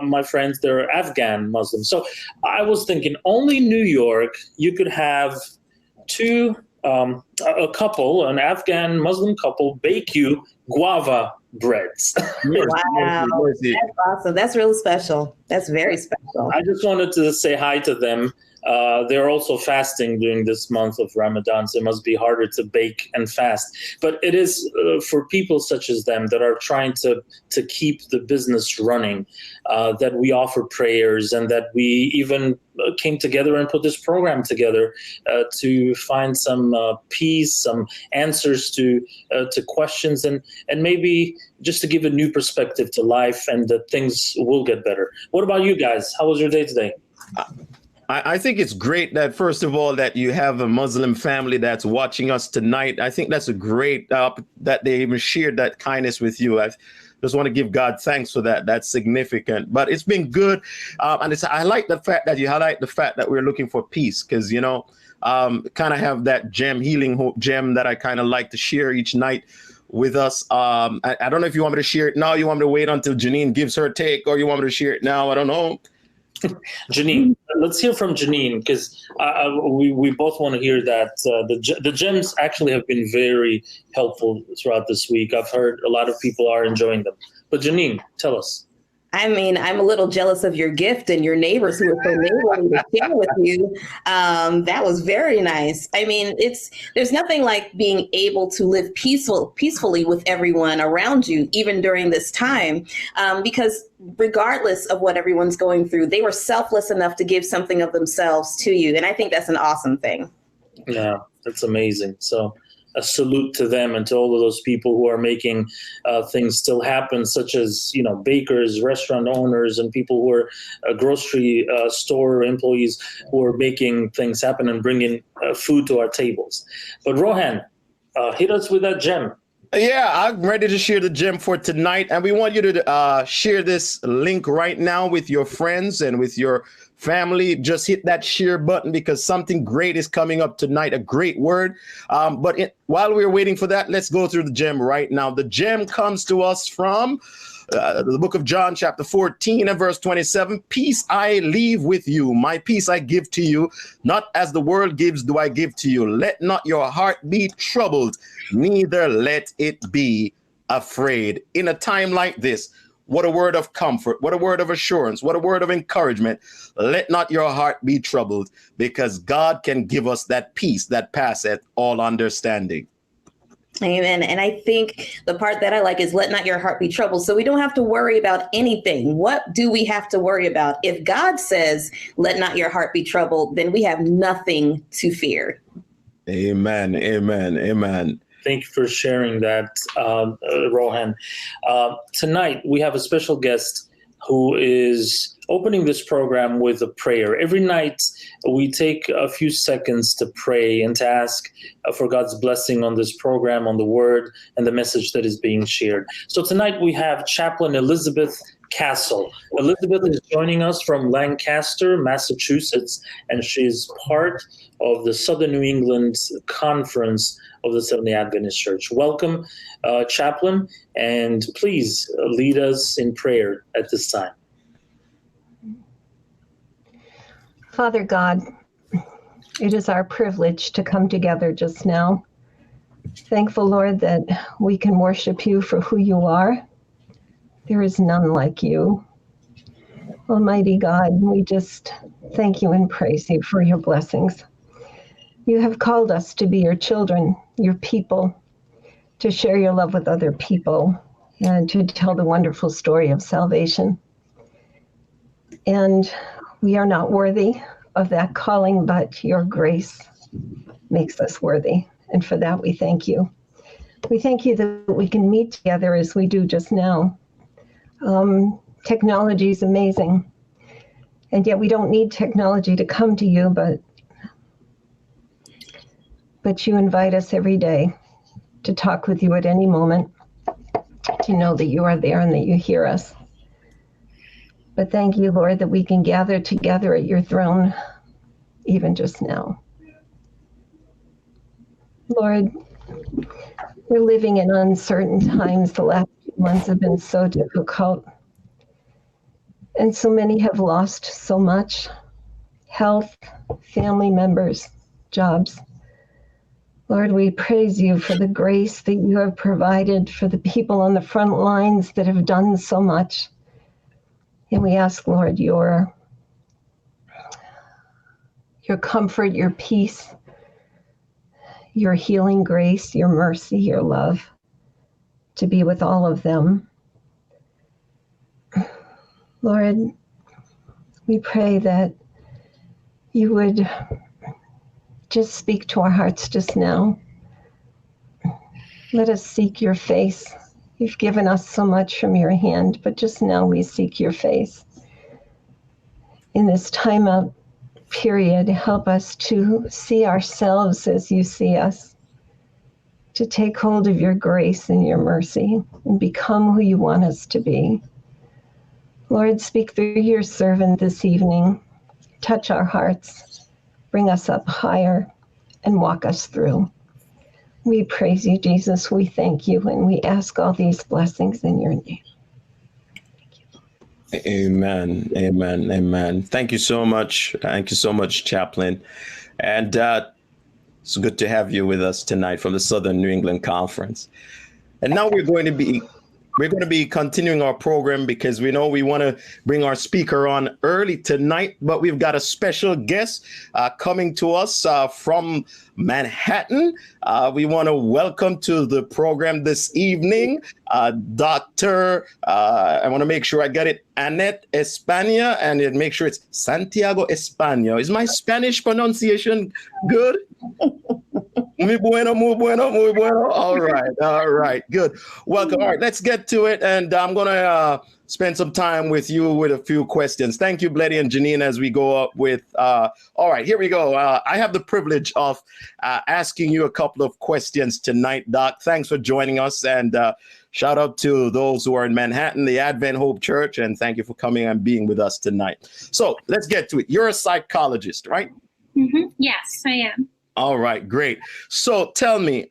my friends, they're Afghan Muslims. So I was thinking only New York, you could have a couple, an Afghan Muslim couple, bake you guava breads. Wow, that's awesome. That's really special. That's very special. I just wanted to say hi to them. They're also fasting during this month of Ramadan, so it must be harder to bake and fast. But it is for people such as them that are trying to keep the business running, that we offer prayers, and that we even came together and put this program together to find some peace, some answers to questions, and maybe just to give a new perspective to life, and that things will get better. What about you guys? How was your day today? I think it's great that, first of all, that you have a Muslim family that's watching us tonight. I think that's a great that they even shared that kindness with you. I just want to give God thanks for that. That's significant. But it's been good. And I like the fact that you highlight the fact that we're looking for peace, because, you know, kind of have that healing hope gem that I kind of like to share each night with us. I don't know if you want me to share it now. You want me to wait until Janine gives her take, or you want me to share it now? I don't know. Janine, let's hear from Janine, because we both want to hear that. The gems actually have been very helpful throughout this week. I've heard a lot of people are enjoying them. But Janine, tell us. I mean, I'm a little jealous of your gift and your neighbors who are so neighborly to share with you. That was very nice. I mean, there's nothing like being able to live peacefully with everyone around you, even during this time, because regardless of what everyone's going through, they were selfless enough to give something of themselves to you. And I think that's an awesome thing. Yeah, that's amazing. So a salute to them and to all of those people who are making things still happen, such as, you know, bakers, restaurant owners, and people who are grocery store employees who are making things happen and bringing food to our tables. But Rohan, hit us with that gem. Yeah, I'm ready to share the gem for tonight. And we want you to share this link right now with your friends and with your family. Just hit that share button, because something great is coming up tonight, a great word. While we're waiting for that, let's go through the gem right now. The gem comes to us from the book of John, chapter 14 and verse 27. Peace I leave with you. My peace I give to you. Not as the world gives do I give to you. Let not your heart be troubled, neither let it be afraid. In a time like this, what a word of comfort, what a word of assurance, what a word of encouragement. Let not your heart be troubled, because God can give us that peace that passeth all understanding. Amen. And I think the part that I like is let not your heart be troubled. So we don't have to worry about anything. What do we have to worry about? If God says, let not your heart be troubled, then we have nothing to fear. Amen. Amen. Amen. Thank you for sharing that, Rohan. Tonight, we have a special guest who is opening this program with a prayer. Every night, we take a few seconds to pray and to ask for God's blessing on this program, on the word, and the message that is being shared. So tonight, we have Chaplain Elizabeth Castle. Elizabeth is joining us from Lancaster, Massachusetts, and she's part of the Southern New England Conference of the Seventh-day Adventist Church. Welcome, Chaplain, and please lead us in prayer at this time. Father God, it is our privilege to come together just now. Thankful, Lord, that we can worship you for who you are. There is none like you. Almighty God, we just thank you and praise you for your blessings. You have called us to be your children, your people, to share your love with other people, and to tell the wonderful story of salvation. And we are not worthy of that calling, but your grace makes us worthy. And for that, we thank you. We thank you that we can meet together as we do just now. Technology is amazing. And yet we don't need technology to come to you, but you invite us every day to talk with you at any moment, to know that you are there and that you hear us. But thank you, Lord, that we can gather together at your throne, even just now. Lord, we're living in uncertain times. The last few months have been so difficult. And so many have lost so much: health, family members, jobs. Lord, we praise you for the grace that you have provided for the people on the front lines that have done so much. And we ask, Lord, your comfort, your peace, your healing grace, your mercy, your love to be with all of them. Lord, we pray that you would just speak to our hearts just now. Let us seek your face. You've given us so much from your hand, but just now we seek your face. In this time out period, help us to see ourselves as you see us, to take hold of your grace and your mercy and become who you want us to be. Lord, speak through your servant this evening. Touch our hearts, bring us up higher, and walk us through. We praise you, Jesus. We thank you, and we ask all these blessings in your name. Amen. Amen. Amen. Thank you so much. Thank you so much, Chaplain. And it's good to have you with us tonight from the Southern New England Conference. And now we're going to be continuing our program because we know we want to bring our speaker on early tonight, but we've got a special guest coming to us from Manhattan. We want to welcome to the program this evening, Dr. I want to make sure I get it, Annette España, and make sure it's Santiago España. Is my Spanish pronunciation good? Muy bueno, muy bueno, muy bueno. All right, good. Welcome. All right, let's get to it. And I'm going to spend some time with you with a few questions. Thank you, Bleddy and Janine, as we go up with, all right, here we go. I have the privilege of asking you a couple of questions tonight, Doc. Thanks for joining us. And shout out to those who are in Manhattan, the Advent Hope Church, and thank you for coming and being with us tonight. So let's get to it. You're a psychologist, right? Mm-hmm. Yes, I am. All right, great. So tell me,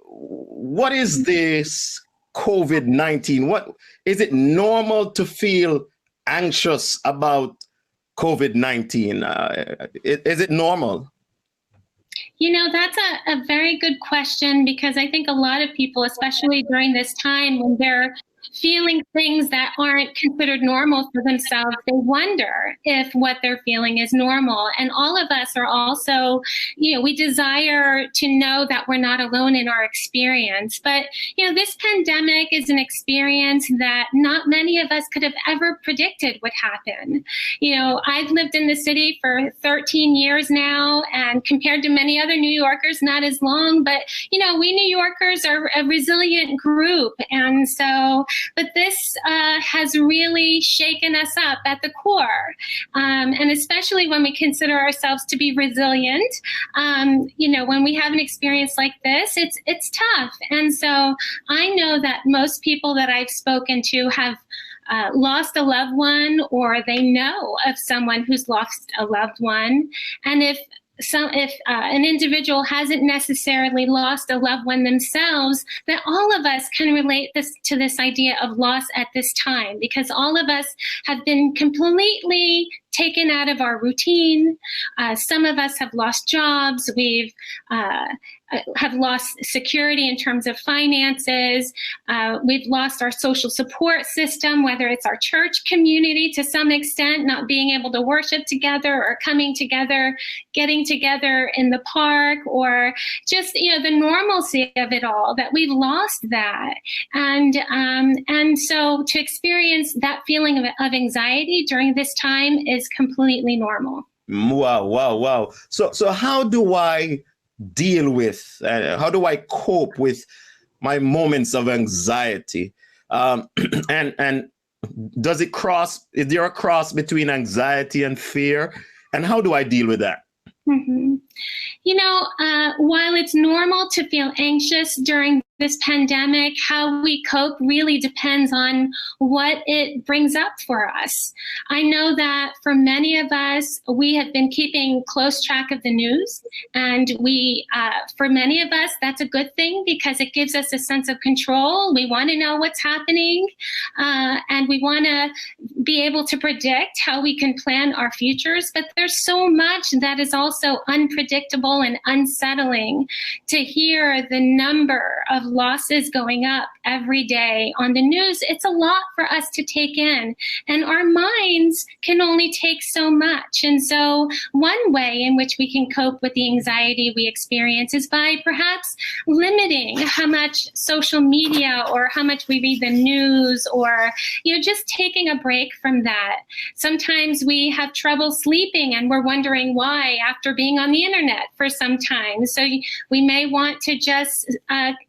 what is this COVID-19? What is it normal to feel anxious about COVID-19? Is it normal? You know, that's a very good question, because I think a lot of people, especially during this time when they're feeling things that aren't considered normal for themselves, they wonder if what they're feeling is normal. And all of us are also, you know, we desire to know that we're not alone in our experience. But, you know, this pandemic is an experience that not many of us could have ever predicted would happen. You know, I've lived in the city for 13 years now, and compared to many other New Yorkers, not as long, but, you know, we New Yorkers are a resilient group. And so, but this has really shaken us up at the core. And especially when we consider ourselves to be resilient, you know, when we have an experience like this, it's tough. And so I know that most people that I've spoken to have lost a loved one, or they know of someone who's lost a loved one. And if an individual hasn't necessarily lost a loved one themselves, that all of us can relate to this idea of loss at this time, because all of us have been completely taken out of our routine. Some of us have lost jobs. We've have lost security in terms of finances. We've lost our social support system, whether it's our church community to some extent, not being able to worship together or coming together, getting together in the park, or just, you know, the normalcy of it all, that we've lost that. And so to experience that feeling of anxiety during this time is completely normal. Wow. So how do I deal with, how do I cope with my moments of anxiety? And does it cross, is there a cross between anxiety and fear? And how do I deal with that? Mm-hmm. You know, while it's normal to feel anxious during this pandemic, how we cope really depends on what it brings up for us. I know that for many of us, we have been keeping close track of the news, and for many of us, that's a good thing because it gives us a sense of control. We want to know what's happening, and we want to be able to predict how we can plan our futures. But there's so much that is also unpredictable and unsettling. To hear the number of losses going up every day on the news, it's a lot for us to take in, and our minds can only take so much. And so one way in which we can cope with the anxiety we experience is by perhaps limiting how much social media or how much we read the news, or just taking a break from that. Sometimes we have trouble sleeping and we're wondering why after being on the internet for some time. So we may want to just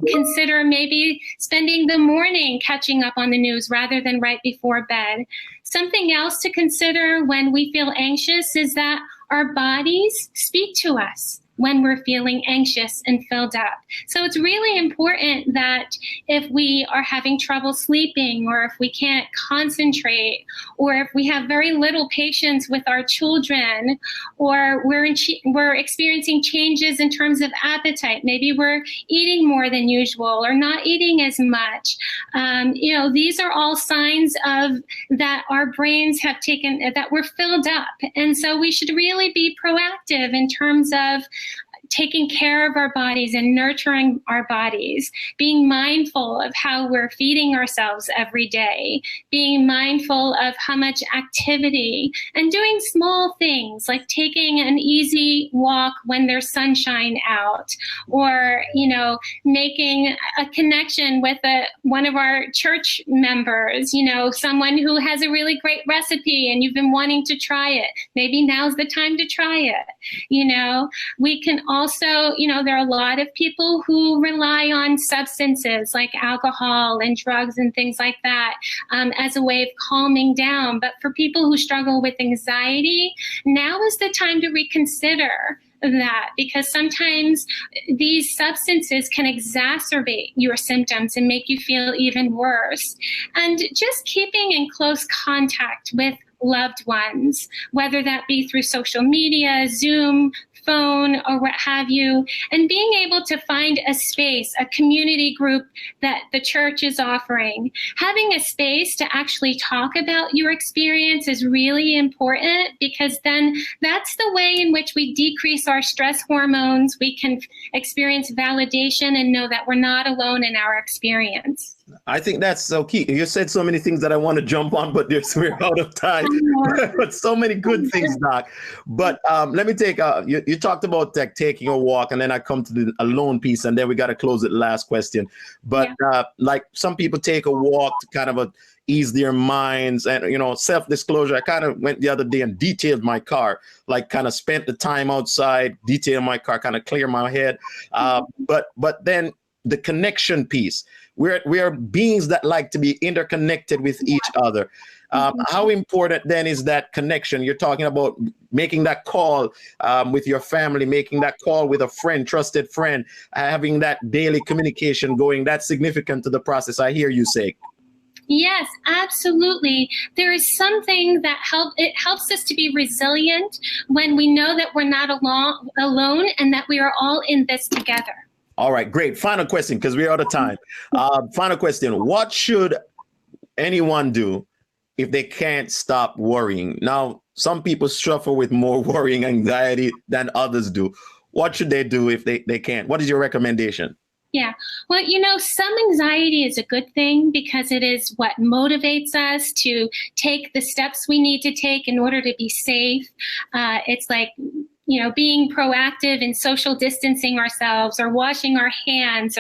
consider maybe spending the morning catching up on the news rather than right before bed. Something else to consider when we feel anxious is that our bodies speak to us when we're feeling anxious and filled up. So it's really important that if we are having trouble sleeping, or if we can't concentrate, or if we have very little patience with our children, or we're experiencing changes in terms of appetite, maybe we're eating more than usual or not eating as much, these are all signs of that our brains have that we're filled up. And so we should really be proactive in terms of taking care of our bodies and nurturing our bodies, being mindful of how we're feeding ourselves every day, being mindful of how much activity, and doing small things like taking an easy walk when there's sunshine out, or, making a connection with one of our church members, someone who has a really great recipe and you've been wanting to try it. Maybe now's the time to try it. We can also, there are a lot of people who rely on substances like alcohol and drugs and things like that as a way of calming down. But for people who struggle with anxiety, now is the time to reconsider that, because sometimes these substances can exacerbate your symptoms and make you feel even worse. And just keeping in close contact with loved ones, whether that be through social media, Zoom, phone, or what have you, and being able to find a space, a community group that the church is offering. Having a space to actually talk about your experience is really important, because then that's the way in which we decrease our stress hormones. We can experience validation and know that we're not alone in our experience. I think that's so key. You said so many things that I want to jump on, but we're out of time. But so many good things, Doc. But let me take, you talked about taking a walk, and then I come to the alone piece, and then we got to close it. Last question. But like some people take a walk to kind of ease their minds, and, self-disclosure, I kind of went the other day and detailed my car, like kind of spent the time outside, detailed my car, kind of clear my head. But then the connection piece. We are beings that like to be interconnected with each other. How important then is that connection? You're talking about making that call with your family, making that call with a friend, trusted friend, having that daily communication going. That's significant to the process, I hear you say. Yes, absolutely. There is something that helps us to be resilient when we know that we're not alone and that we are all in this together. All right, great. Final question, because we're out of time. Final question. What should anyone do if they can't stop worrying? Now, some people suffer with more worrying anxiety than others do. What should they do if they can't? What is your recommendation? Yeah. Well, some anxiety is a good thing, because it is what motivates us to take the steps we need to take in order to be safe. It's like, being proactive in social distancing ourselves or washing our hands,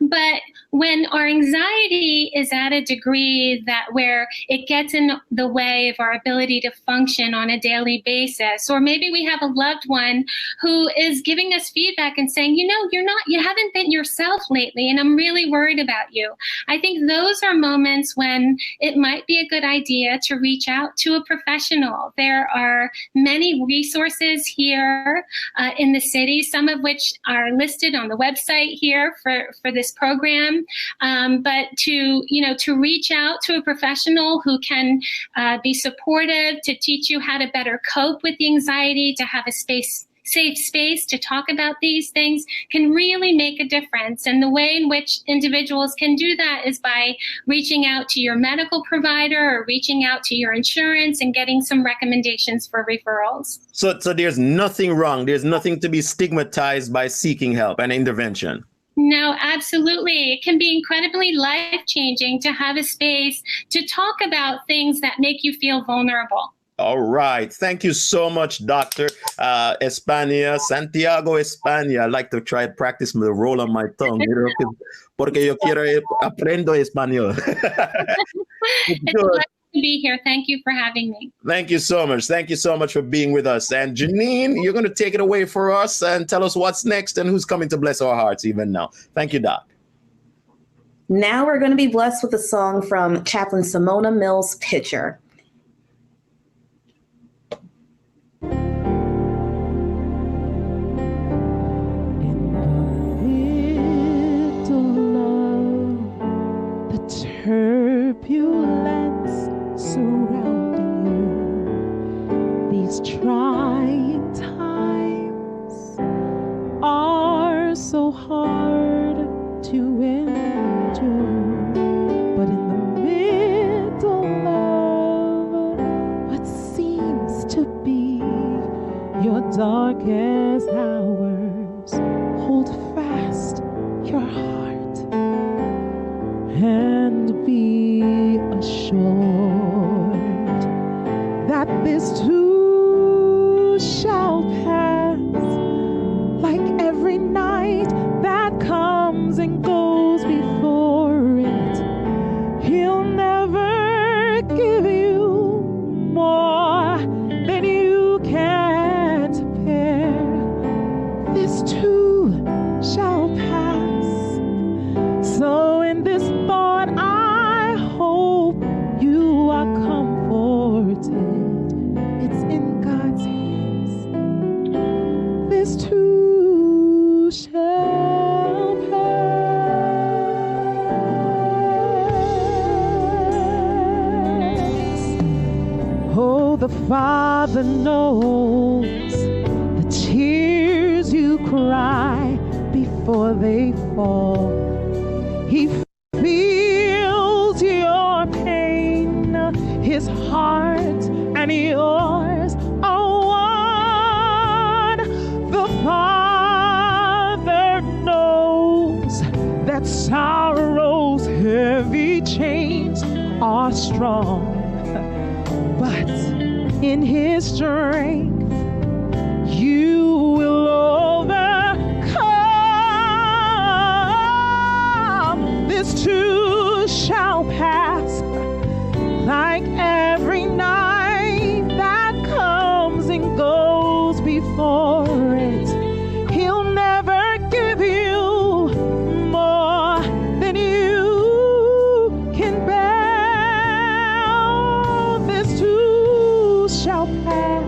but when our anxiety is at a degree that where it gets in the way of our ability to function on a daily basis, or maybe we have a loved one who is giving us feedback and saying, you know, you haven't been yourself lately, and I'm really worried about you. I think those are moments when it might be a good idea to reach out to a professional. There are many resources here in the city, some of which are listed on the website here for this program. But to reach out to a professional who can be supportive, to teach you how to better cope with the anxiety, to have a safe space to talk about these things can really make a difference. And the way in which individuals can do that is by reaching out to your medical provider or reaching out to your insurance and getting some recommendations for referrals. So there's nothing wrong. There's nothing to be stigmatized by seeking help and intervention. No, absolutely. It can be incredibly life-changing to have a space to talk about things that make you feel vulnerable. All right. Thank you so much, Dr. Santiago España. I like to try to practice the roll on my tongue, porque yo quiero aprendo español. It's a pleasure to be here. Thank you for having me. Thank you so much. Thank you so much for being with us. And Janine, you're going to take it away for us and tell us what's next and who's coming to bless our hearts even now. Thank you, Doc. Now we're going to be blessed with a song from Chaplain Simona Mills Pitcher. Turbulence surrounding you, these trying times are so hard to endure, but in the middle of what seems to be your darkest hours, hold fast your heart and be assured that this too shall pass, like every night that comes and goes before it. He'll never give you more than you can bear. This too shall pass. So in this thought, I hope you are comforted. It's in God's hands. This too shall pass. Oh, the Father knows the tears you cry before they fall. He feels your pain, his heart and yours are one. The Father knows that sorrow's heavy chains are strong, but in his strength you will overcome. This too shall pass, like every night that comes and goes before it. He'll never give you more than you can bear. This too shall pass.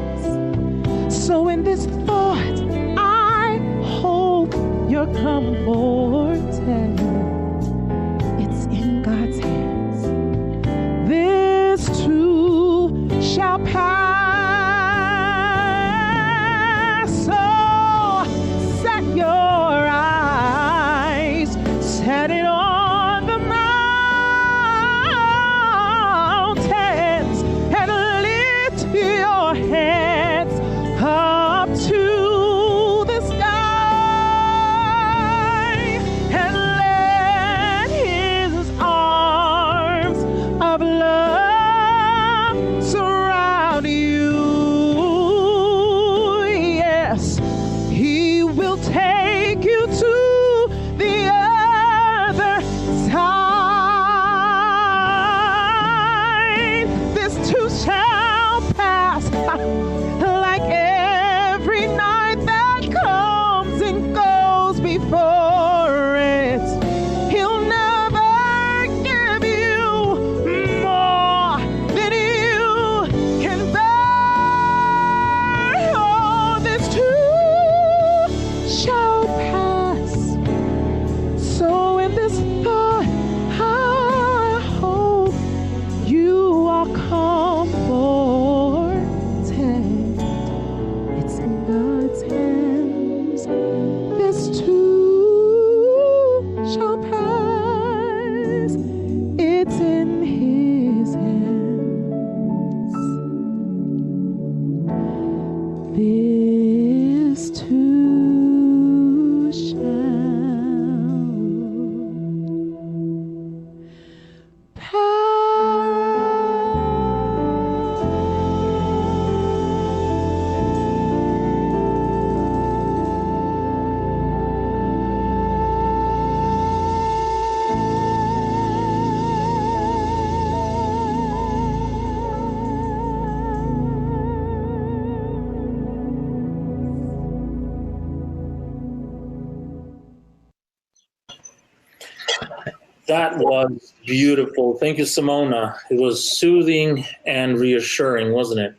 That was beautiful. Thank you, Simona. It was soothing and reassuring, wasn't it?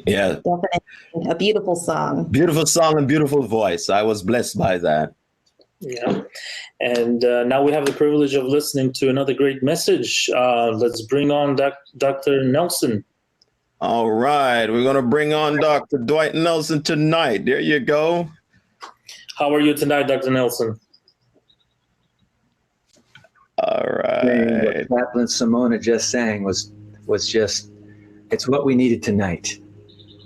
Yeah, Definitely a beautiful song. beautiful song and beautiful voice. I was blessed by that. Yeah. And now we have the privilege of listening to another great message. Let's bring on Dr. Nelson. All right, we're going to bring on Dr. Dwight Nelson tonight. There you go. How are you tonight, Dr. Nelson? All right. What Chaplain Simona just sang was just, it's what we needed tonight.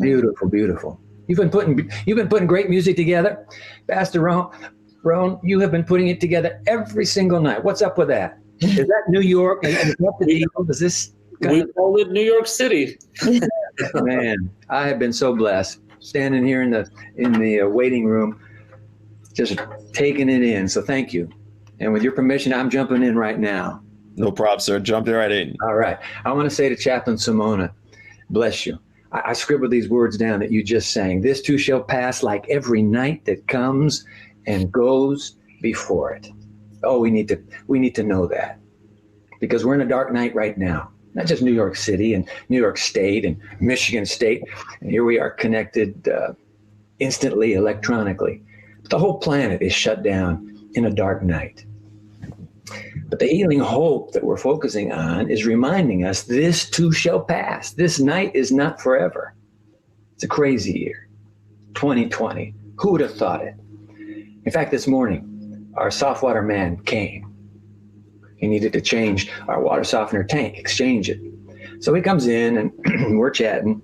Beautiful, beautiful. You've been putting great music together, Pastor Roan. You have been putting it together every single night. What's up with that? Is that New York? Is this? We call it New York City. Man, I have been so blessed standing here in the waiting room, just taking it in. So thank you. And with your permission, I'm jumping in right now. No problem, sir. Jump right in. All right. I want to say to Chaplain Simona, bless you. I scribbled these words down that you just sang. This too shall pass, like every night that comes and goes before it. Oh, we need to know that, because we're in a dark night right now. Not just New York City and New York State and Michigan State. And here we are connected instantly, electronically. But the whole planet is shut down in a dark night. But the healing hope that we're focusing on is reminding us this too shall pass. This night is not forever. It's a crazy year, 2020. Who would have thought it? In fact, this morning, our soft water man came. He needed to change our water softener tank, exchange it. So he comes in and we're chatting.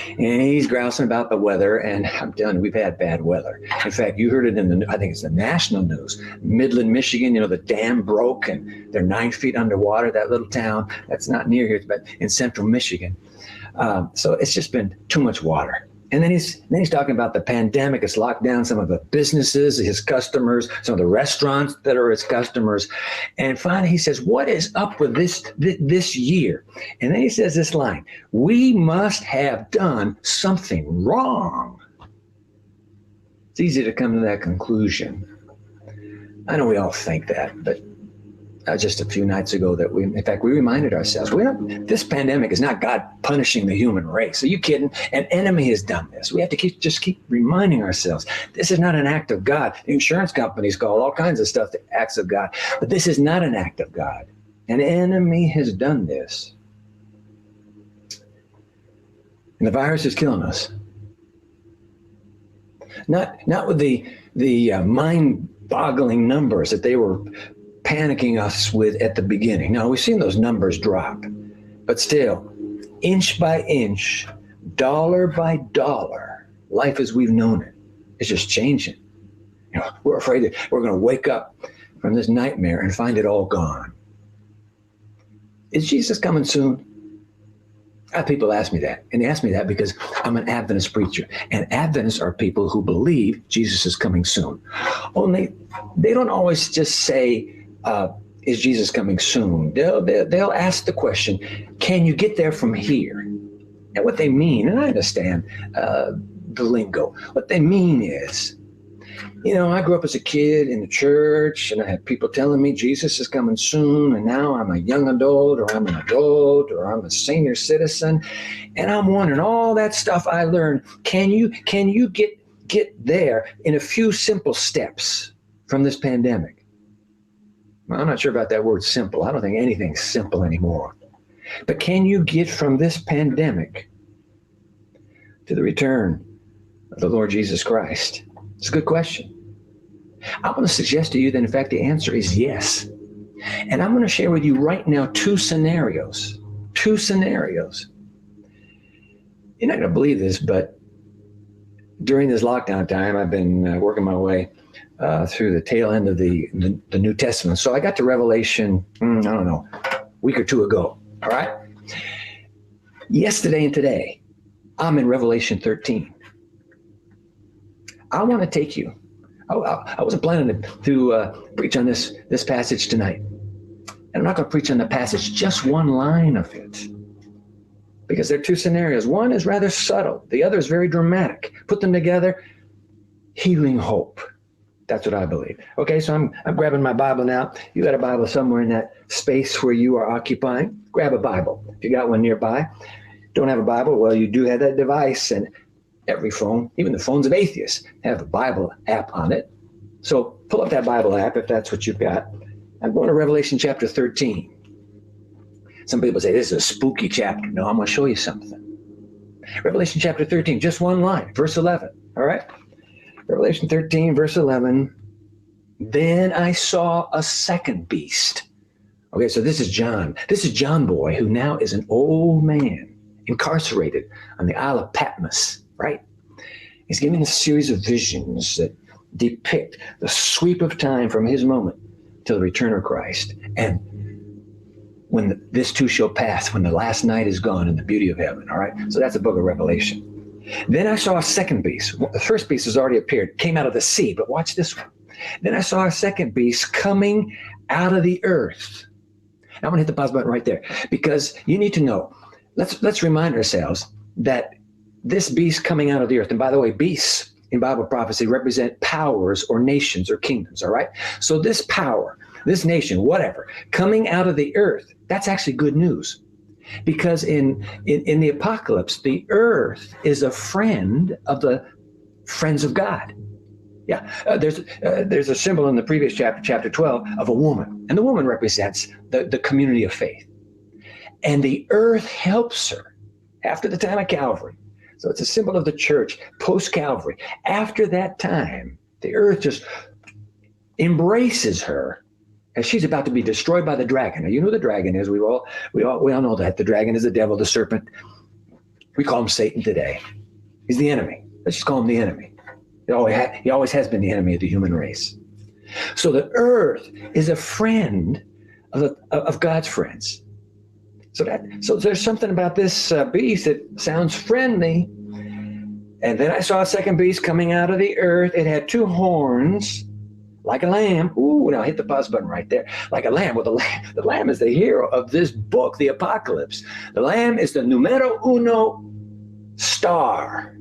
And he's grousing about the weather, and I'm telling you, we've had bad weather. In fact, you heard it in I think it's the national news. Midland, Michigan, the dam broke and they're 9 feet underwater. That little town, that's not near here, but in central Michigan. So it's just been too much water. And then he's talking about the pandemic. It's locked down some of the businesses, his customers, some of the restaurants that are his customers. And finally he says, what is up with this year? And then he says this line, we must have done something wrong. It's easy to come to that conclusion. I know we all think that, but just a few nights ago that we reminded ourselves, this pandemic is not God punishing the human race. Are you kidding? An enemy has done this. We have to keep reminding ourselves, this is not an act of God. The insurance companies call all kinds of stuff the acts of God, but this is not an act of God. An enemy has done this. And the virus is killing us. Not with the mind-boggling numbers that they were panicking us with at the beginning. Now, we've seen those numbers drop, but still, inch by inch, dollar by dollar, life as we've known it is just changing. We're afraid that we're going to wake up from this nightmare and find it all gone. Is Jesus coming soon? People ask me that, and they ask me that because I'm an Adventist preacher, and Adventists are people who believe Jesus is coming soon. Only they don't always just say, is Jesus coming soon? They'll ask the question, can you get there from here? And what they mean, and I understand the lingo, what they mean is, I grew up as a kid in the church, and I had people telling me Jesus is coming soon, and now I'm a young adult, or I'm an adult, or I'm a senior citizen, and I'm wondering, all that stuff I learned, can you get there in a few simple steps from this pandemic? Well, I'm not sure about that word simple. I don't think anything's simple anymore. But can you get from this pandemic to the return of the Lord Jesus Christ? It's a good question. I want to suggest to you that, in fact, the answer is yes. And I'm going to share with you right now two scenarios. You're not going to believe this, but during this lockdown time, I've been working my way through the tail end of the New Testament. So I got to Revelation, a week or two ago. All right. Yesterday and today, I'm in Revelation 13. I want to take you. I wasn't planning to preach on this passage tonight. And I'm not going to preach on the passage, just one line of it. Because there are two scenarios. One is rather subtle. The other is very dramatic. Put them together, healing hope. That's what I believe. Okay, so I'm grabbing my Bible now. You got a Bible somewhere in that space where you are occupying? Grab a Bible. If you got one nearby. Don't have a Bible? Well, you do have that device, and every phone, even the phones of atheists, have a Bible app on it. So pull up that Bible app if that's what you've got. I'm going to Revelation chapter 13. Some people say this is a spooky chapter. No, I'm going to show you something. Revelation chapter 13, just one line, verse 11. All right? Revelation 13, verse 11. Then I saw a second beast. Okay, so this is John. This is John Boy, who now is an old man, incarcerated on the Isle of Patmos, right? He's giving a series of visions that depict the sweep of time from his moment to the return of Christ. And when this too shall pass, when the last night is gone in the beauty of heaven, all right? So that's the book of Revelation. Then I saw a second beast. The first beast has already appeared, came out of the sea, but watch this one. Then I saw a second beast coming out of the earth. Now I'm gonna hit the pause button right there, because you need to know, let's remind ourselves that this beast coming out of the earth, and by the way, beasts in Bible prophecy represent powers or nations or kingdoms, all right? So this power, this nation, whatever, coming out of the earth, that's actually good news. Because in the apocalypse, the earth is a friend of the friends of God. Yeah, there's a symbol in the previous chapter, chapter 12, of a woman. And the woman represents the community of faith. And the earth helps her after the time of Calvary. So it's a symbol of the church post-Calvary. After that time, the earth just embraces her as she's about to be destroyed by the dragon. Now, you know who the dragon is. We all know that. The dragon is the devil, the serpent. We call him Satan today. He's the enemy. Let's just call him the enemy. He always has been the enemy of the human race. So the earth is a friend of God's friends. So there's something about this beast that sounds friendly. And then I saw a second beast coming out of the earth. It had two horns, like a lamb. Ooh, now hit the pause button right there. Like a lamb. Well, the lamb is the hero of this book, the Apocalypse. The lamb is the numero uno star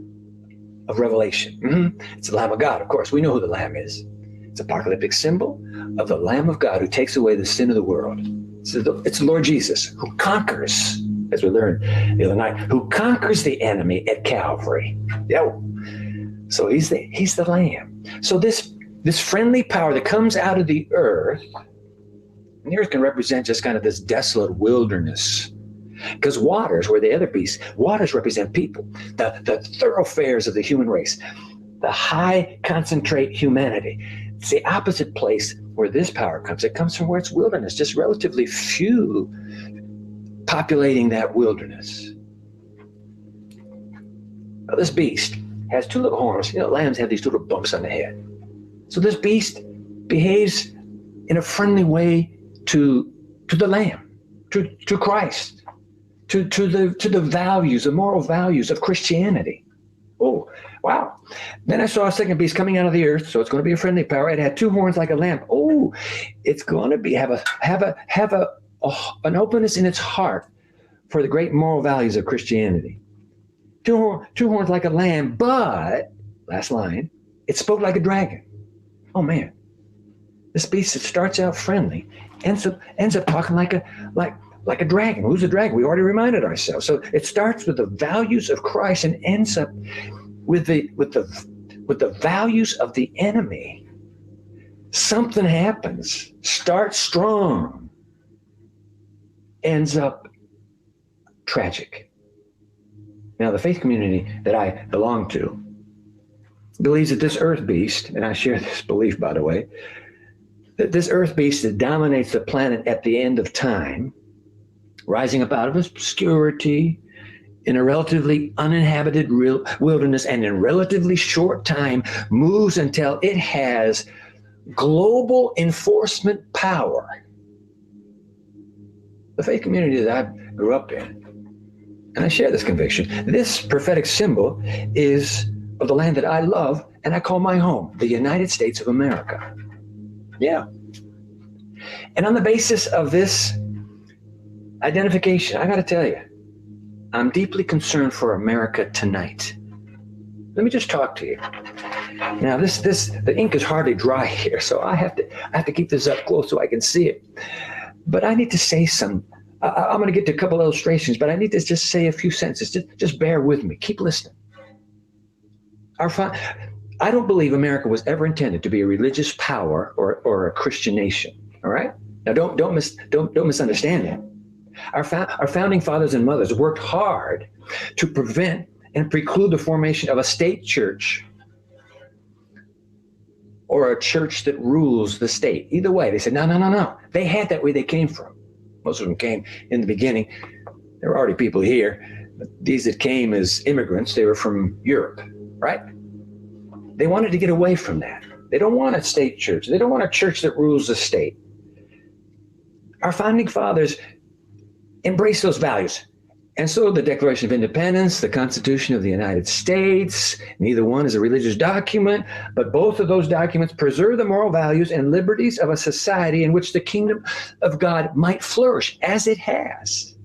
of Revelation. It's the Lamb of God, of course. We know who the lamb is. It's an apocalyptic symbol of the Lamb of God who takes away the sin of the world. It's the Lord Jesus who conquers, as we learned the other night, who conquers the enemy at Calvary. Yeah. So he's the Lamb. So this friendly power that comes out of the earth, and the earth can represent just kind of this desolate wilderness. Because waters were the other beasts. Waters represent people, the thoroughfares of the human race, the high concentrate humanity. It's the opposite place where this power comes. It comes from where it's wilderness, just relatively few populating that wilderness. Now, this beast has two little horns. You know, lambs have these little bumps on the head. So this beast behaves in a friendly way to the Lamb, to Christ, to the values, the moral values of Christianity. Oh, wow. Then I saw a second beast coming out of the earth, so it's going to be a friendly power. It had two horns like a lamb. Oh, it's going to be have an openness in its heart for the great moral values of Christianity. Two horns like a lamb, but, last line, it spoke like a dragon. Oh man, this beast that starts out friendly ends up talking like a dragon. Who's a dragon? We already reminded ourselves. So it starts with the values of Christ and ends up with the values of the enemy. Something happens. Starts strong, ends up tragic. Now, the faith community that I belong to believes that this earth beast, and I share this belief, by the way, that this earth beast that dominates the planet at the end of time, rising up out of obscurity in a relatively uninhabited wilderness, and in relatively short time moves until it has global enforcement power. The faith community that I grew up in, and I share this conviction, this prophetic symbol is of the land that I love and I call my home, the United States of America. Yeah. And on the basis of this identification, I got to tell you, I'm deeply concerned for America tonight. Let me just talk to you. Now the ink is hardly dry here, so I have to keep this up close so I can see it. But I need to say some. I'm going to get to a couple illustrations, but I need to just say a few sentences. Just bear with me. Keep listening. I don't believe America was ever intended to be a religious power or a Christian nation. All right. Now don't misunderstand that. Our founding fathers and mothers worked hard to prevent and preclude the formation of a state church or a church that rules the state. Either way, they said, no. They had that where they came from. Most of them came in the beginning. There were already people here. But these that came as immigrants, they were from Europe, right? They wanted to get away from that. They don't want a state church. They don't want a church that rules the state. Our founding fathers embraced those values. And so the Declaration of Independence, the Constitution of the United States, neither one is a religious document, but both of those documents preserve the moral values and liberties of a society in which the kingdom of God might flourish, as it has.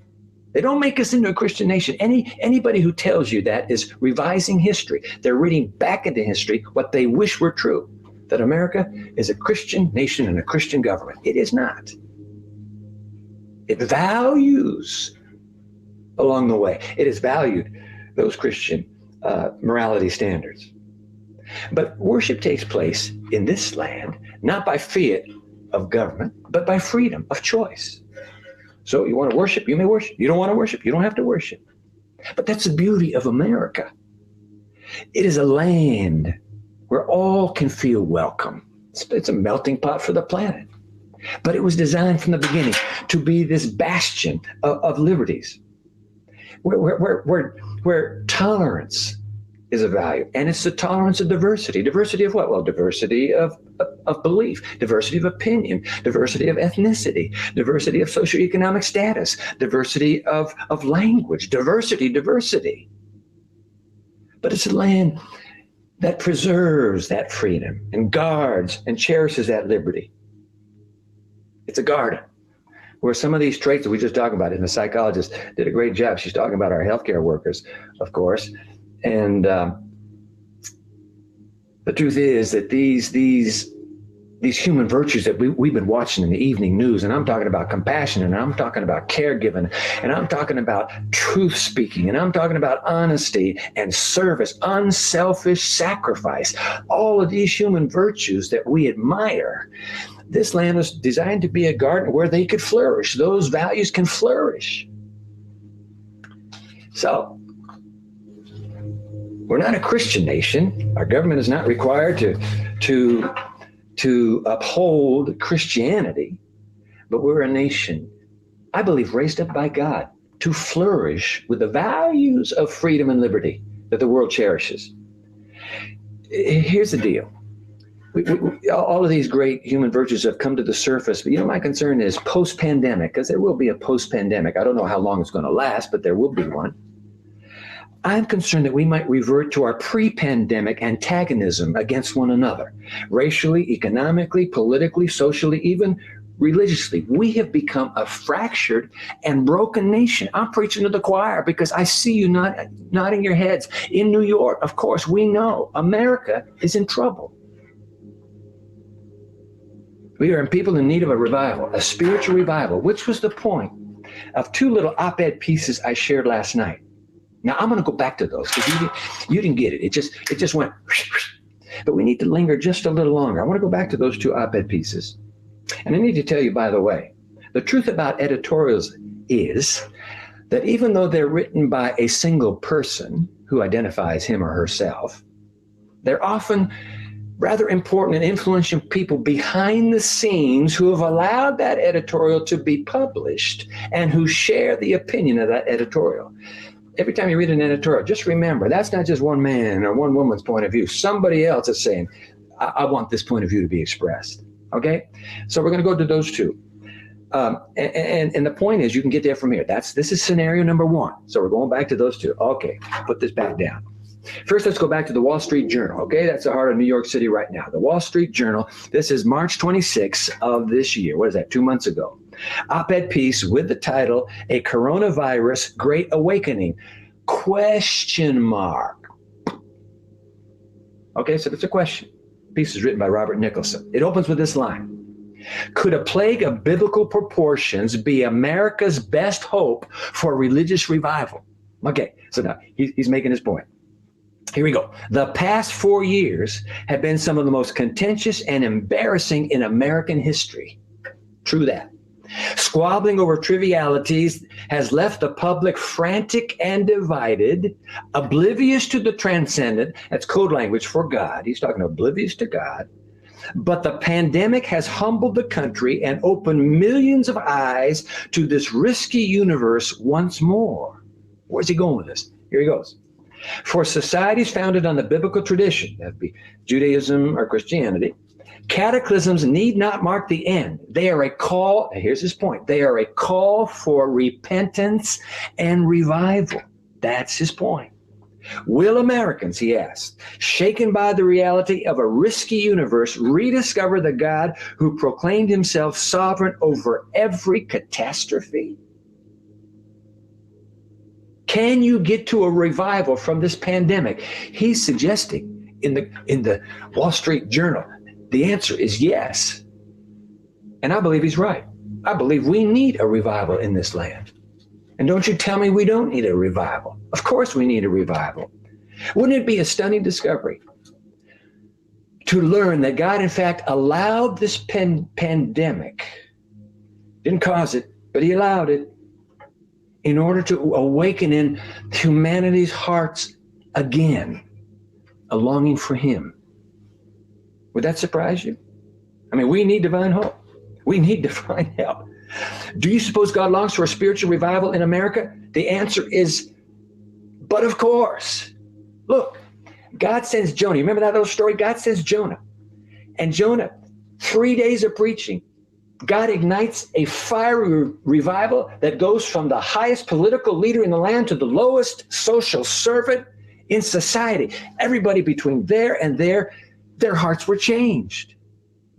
They don't make us into a Christian nation. Anybody who tells you that is revising history. They're reading back into history what they wish were true, that America is a Christian nation and a Christian government. It is not. It values along the way. It has valued those Christian morality standards. But worship takes place in this land, not by fiat of government, but by freedom of choice. So you want to worship, you may worship. You don't want to worship, you don't have to worship. But that's the beauty of America. It is a land where all can feel welcome. It's a melting pot for the planet. But it was designed from the beginning to be this bastion of liberties, where tolerance is a value. And it's the tolerance of diversity. Diversity of what? Well, diversity of belief, diversity of opinion, diversity of ethnicity, diversity of socioeconomic status, diversity of language, diversity. But it's a land that preserves that freedom and guards and cherishes that liberty. It's a garden where some of these traits that we just talked about, and the psychologist did a great job. She's talking about our healthcare workers, of course. And the truth is that these human virtues that we've been watching in the evening news, and I'm talking about compassion, and I'm talking about caregiving, and I'm talking about truth speaking, and I'm talking about honesty and service, unselfish sacrifice, all of these human virtues that we admire. This land is designed to be a garden where they could flourish. Those values can flourish. So, we're not a Christian nation. Our government is not required to uphold Christianity, but we're a nation, I believe, raised up by God to flourish with the values of freedom and liberty that the world cherishes. Here's the deal. All of these great human virtues have come to the surface, but my concern is post-pandemic, because there will be a post-pandemic. I don't know how long it's going to last, but there will be one. I'm concerned that we might revert to our pre-pandemic antagonism against one another, racially, economically, politically, socially, even religiously. We have become a fractured and broken nation. I'm preaching to the choir because I see you nodding your heads. In New York, of course, we know America is in trouble. We are people in need of a revival, a spiritual revival, which was the point of two little op-ed pieces I shared last night. Now, I'm going to go back to those because you didn't get it. It just went, but we need to linger just a little longer. I want to go back to those two op-ed pieces. And I need to tell you, by the way, the truth about editorials is that even though they're written by a single person who identifies him or herself, they're often rather important and influential people behind the scenes who have allowed that editorial to be published and who share the opinion of that editorial. Every time you read an editorial, just remember, that's not just one man or one woman's point of view. Somebody else is saying, I want this point of view to be expressed. Okay? So we're going to go to those two. And the point is, you can get there from here. This is scenario number one. So we're going back to those two. Okay, put this back down. First, let's go back to the Wall Street Journal. Okay, that's the heart of New York City right now. The Wall Street Journal. This is March 26th of this year. What is that? 2 months ago. Op-ed piece with the title, "A Coronavirus Great Awakening?" ? Okay, so that's a question. The piece is written by Robert Nicholson. It opens with this line. Could a plague of biblical proportions be America's best hope for religious revival? Okay, so now he's making his point. Here we go. The past 4 years have been some of the most contentious and embarrassing in American history. True that. Squabbling over trivialities has left the public frantic and divided, oblivious to the transcendent. That's code language for God. He's talking oblivious to God. But the pandemic has humbled the country and opened millions of eyes to this risky universe once more. Where's he going with this? Here he goes. For societies founded on the biblical tradition, that'd be Judaism or Christianity, cataclysms need not mark the end. They are a call, here's his point, they are a call for repentance and revival. That's his point. Will Americans, he asked, shaken by the reality of a risky universe, rediscover the God who proclaimed himself sovereign over every catastrophe? Can you get to a revival from this pandemic? He's suggesting in the Wall Street Journal, the answer is yes. And I believe he's right. I believe we need a revival in this land. And don't you tell me we don't need a revival. Of course we need a revival. Wouldn't it be a stunning discovery to learn that God, in fact, allowed this pandemic, didn't cause it, but he allowed it, in order to awaken in humanity's hearts again a longing for him. Would that surprise you? I mean, we need divine hope. We need divine help. Do you suppose God longs for a spiritual revival in America? The answer is, but of course. Look, God sends Jonah. You remember that little story? God sends Jonah. And Jonah, 3 days of preaching, God ignites a fiery revival that goes from the highest political leader in the land to the lowest social servant in society. Everybody between there and there, their hearts were changed.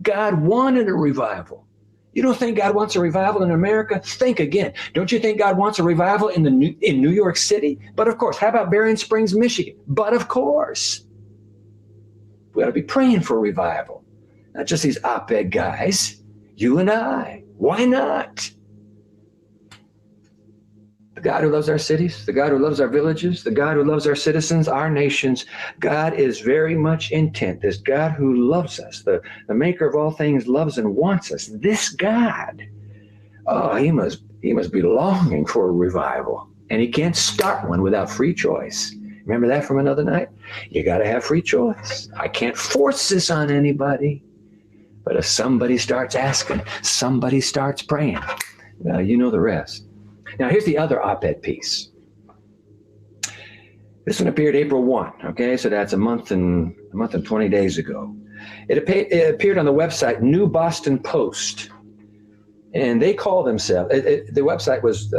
God wanted a revival. You don't think God wants a revival in America? Think again. Don't you think God wants a revival in New York City? But of course. How about Berrien Springs, Michigan? But of course. We ought to be praying for revival. Not just these op-ed guys. You and I. Why not? The God who loves our cities, the God who loves our villages, the God who loves our citizens, our nations. God is very much intent. This God who loves us, the maker of all things, loves and wants us. This God, oh, he must be longing for a revival. And he can't start one without free choice. Remember that from another night? You got to have free choice. I can't force this on anybody. But if somebody starts asking, somebody starts praying, well, you know the rest. Now, here's the other op-ed piece. This one appeared April 1, okay? So that's a month and 20 days ago. It appeared on the website New Boston Post. And they call themselves, the website was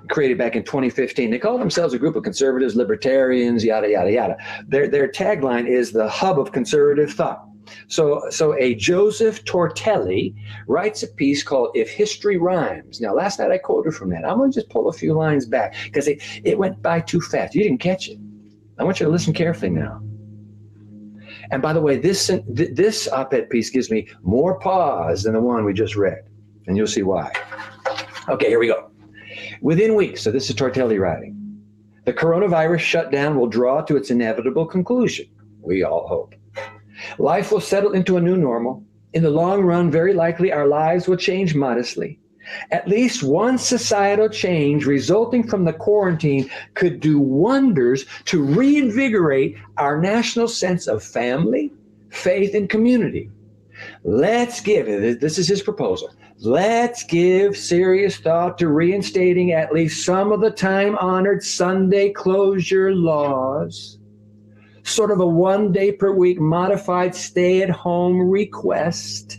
created back in 2015. They call themselves a group of conservatives, libertarians, yada, yada, yada. Their tagline is the hub of conservative thought. So a Joseph Tortelli writes a piece called If History Rhymes. Now, last night I quoted from that. I'm going to just pull a few lines back because it went by too fast. You didn't catch it. I want you to listen carefully now. And by the way, this op-ed piece gives me more pause than the one we just read. And you'll see why. Okay, here we go. Within weeks, so this is Tortelli writing, the coronavirus shutdown will draw to its inevitable conclusion. We all hope. Life will settle into a new normal. In the long run, very likely our lives will change modestly. At least one societal change resulting from the quarantine could do wonders to reinvigorate our national sense of family, faith, and community. Let's give, this is his proposal, let's give serious thought to reinstating at least some of the time-honored Sunday closure laws. Sort of a 1 day per week modified stay-at-home request.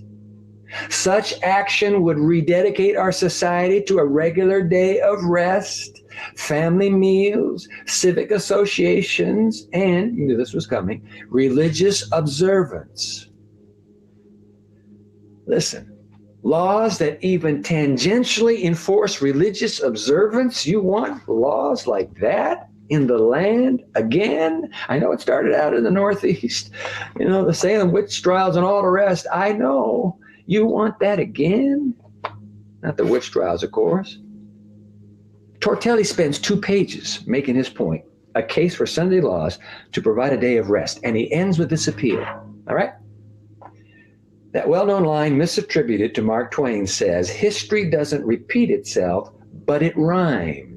Such action would rededicate our society to a regular day of rest, family meals, civic associations, and, you knew this was coming, religious observance. Listen, laws that even tangentially enforce religious observance, you want laws like that in the land again? I know it started out in the Northeast, the Salem witch trials and all the rest. I know. You want that again? Not the witch trials, of course. Tortelli spends 2 pages making his point, a case for Sunday laws to provide a day of rest. And he ends with this appeal, all right? That well-known line misattributed to Mark Twain says, history doesn't repeat itself, but it rhymes.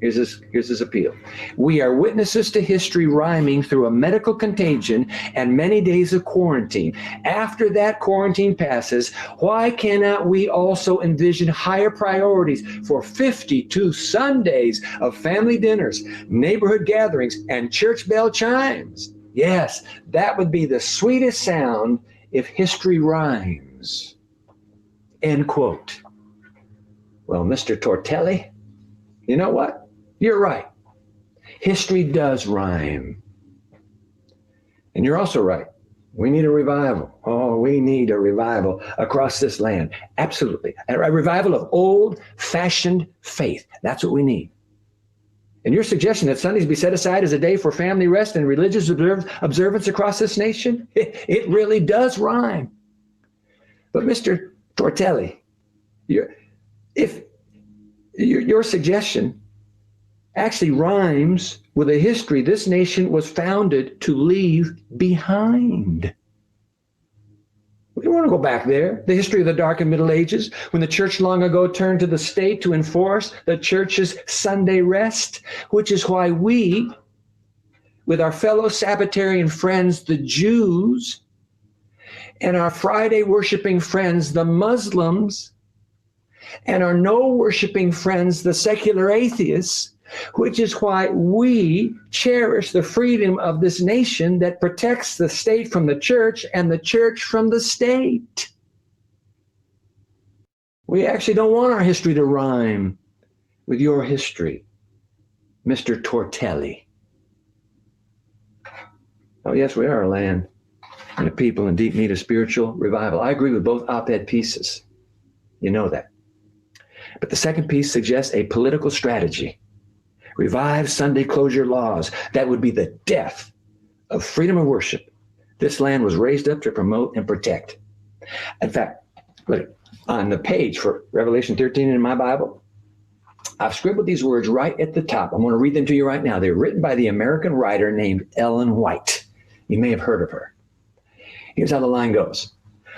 Here's his appeal. We are witnesses to history rhyming through a medical contagion and many days of quarantine. After that quarantine passes, why cannot we also envision higher priorities for 52 Sundays of family dinners, neighborhood gatherings, and church bell chimes? Yes, that would be the sweetest sound if history rhymes. End quote. Well, Mr. Tortelli, you know what? You're right. History does rhyme. And you're also right. We need a revival. Oh, we need a revival across this land. Absolutely. A revival of old-fashioned faith. That's what we need. And your suggestion that Sundays be set aside as a day for family rest and religious observance across this nation, it really does rhyme. But Mr. Tortelli, your suggestion actually rhymes with a history this nation was founded to leave behind. We don't want to go back there. The history of the Dark and Middle Ages, when the church long ago turned to the state to enforce the church's Sunday rest, which is why we, with our fellow Sabbatarian friends, the Jews, and our Friday worshiping friends, the Muslims, and our no worshiping friends, the secular atheists, which is why we cherish the freedom of this nation that protects the state from the church and the church from the state. We actually don't want our history to rhyme with your history, Mr. Tortelli. Oh, yes, we are a land and a people in deep need of spiritual revival. I agree with both op-ed pieces. You know that. But the second piece suggests a political strategy. Revive Sunday closure laws. That would be the death of freedom of worship this land was raised up to promote and protect. In fact, look, on the page for Revelation 13 in my Bible, I've scribbled these words right at the top. I'm going to read them to you right now. They're written by the American writer named Ellen White. You may have heard of her. Here's how the line goes.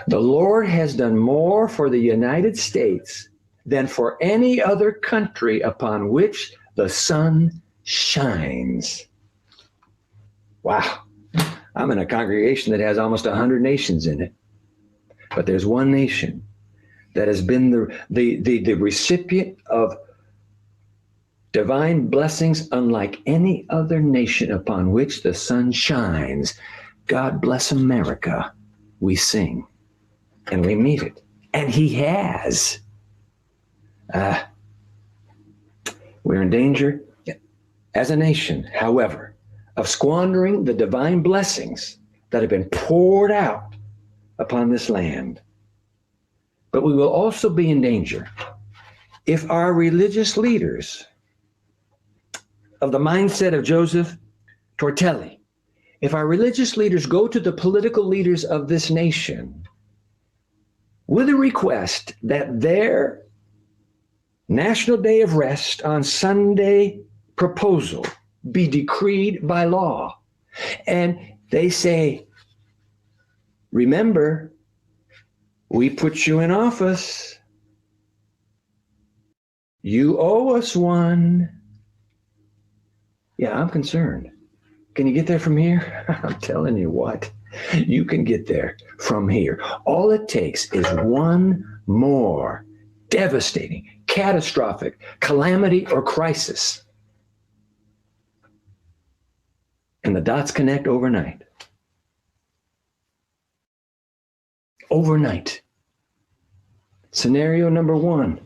The Lord has done more for the United States than for any other country upon which the sun shines. Wow. I'm in a congregation that has almost 100 nations in it. But there's one nation that has been the recipient of divine blessings unlike any other nation upon which the sun shines. God bless America. We sing and we meet it. And he has. We're in danger as a nation, however, of squandering the divine blessings that have been poured out upon this land. But we will also be in danger if our religious leaders of the mindset of Joseph Tortelli, if our religious leaders go to the political leaders of this nation with a request that their National Day of Rest on Sunday proposal be decreed by law. And they say, remember, we put you in office. You owe us one. Yeah, I'm concerned. Can you get there from here? I'm telling you what, you can get there from here. All it takes is one more devastating, catastrophic calamity or crisis. And the dots connect overnight. Overnight. Scenario number one.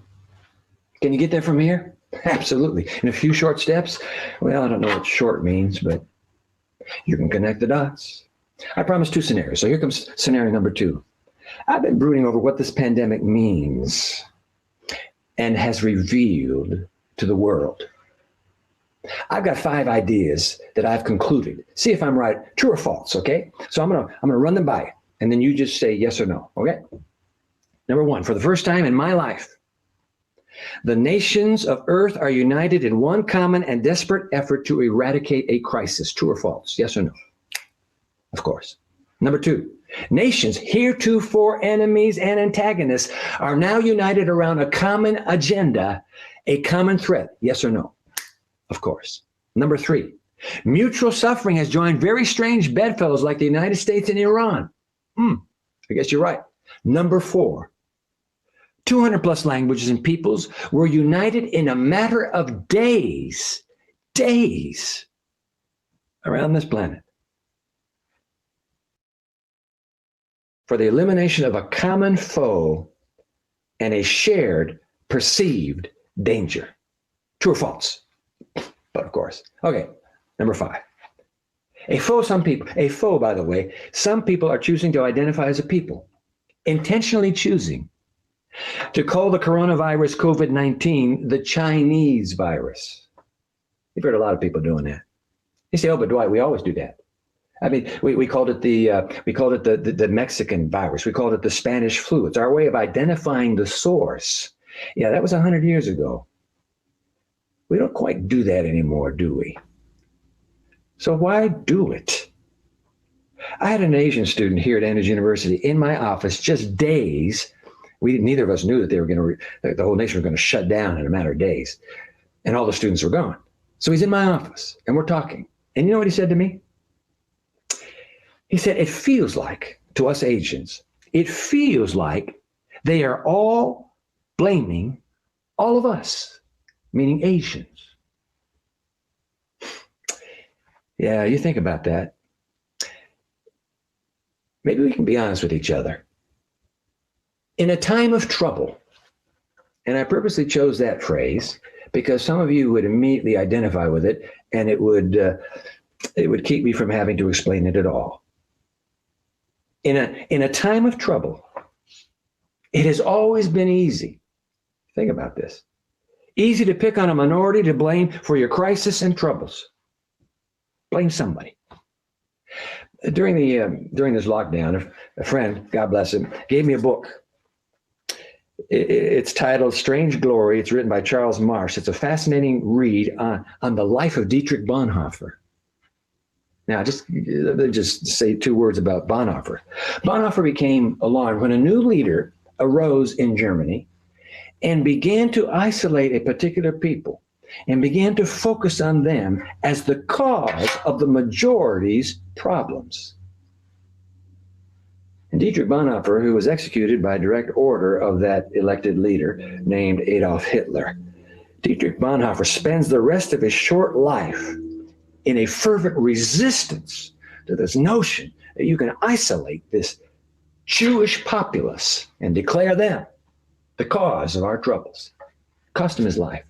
Can you get there from here? Absolutely. In a few short steps? Well, I don't know what short means, but you can connect the dots. I promised 2 scenarios. So here comes scenario number 2. I've been brooding over what this pandemic means and has revealed to the world. I've got 5 ideas that I've concluded. See if I'm right, true or false, okay? So I'm gonna run them by you, and then you just say yes or no, okay? Number 1, for the first time in my life, the nations of earth are united in one common and desperate effort to eradicate a crisis. True or false? Yes or no? Of course. Number 2, nations heretofore enemies and antagonists are now united around a common agenda, a common threat. Yes or no? Of course. Number 3, mutual suffering has joined very strange bedfellows like the United States and Iran. I guess you're right. Number 4, 200 plus languages and peoples were united in a matter of days around this planet for the elimination of a common foe and a shared perceived danger. True or false? But of course. Okay, number 5. A foe, by the way, some people are choosing to identify as a people, intentionally choosing to call the coronavirus COVID-19 the Chinese virus. You've heard a lot of people doing that. You say, oh, but Dwight, we always do that. I mean, we called it the Mexican virus. We called it the Spanish flu. It's our way of identifying the source. Yeah, that was 100 years ago. We don't quite do that anymore, do we? So why do it? I had an Asian student here at Andrews University in my office just days. Neither of us knew that the whole nation was going to shut down in a matter of days. And all the students were gone. So he's in my office and we're talking. And you know what he said to me? He said, it feels like, to us Asians, it feels like they are all blaming all of us, meaning Asians. Yeah, you think about that. Maybe we can be honest with each other. In a time of trouble, and I purposely chose that phrase because some of you would immediately identify with it, and it would keep me from having to explain it at all. In a time of trouble, it has always been easy. Think about this. Easy to pick on a minority to blame for your crisis and troubles. Blame somebody. During this lockdown, a friend, God bless him, gave me a book. It's titled Strange Glory. It's written by Charles Marsh. It's a fascinating read on the life of Dietrich Bonhoeffer. Now, let me just say 2 words about Bonhoeffer. Bonhoeffer became alarmed when a new leader arose in Germany and began to isolate a particular people and began to focus on them as the cause of the majority's problems. And Dietrich Bonhoeffer, who was executed by direct order of that elected leader named Adolf Hitler, Dietrich Bonhoeffer spends the rest of his short life in a fervent resistance to this notion that you can isolate this Jewish populace and declare them the cause of our troubles. Cost him his life.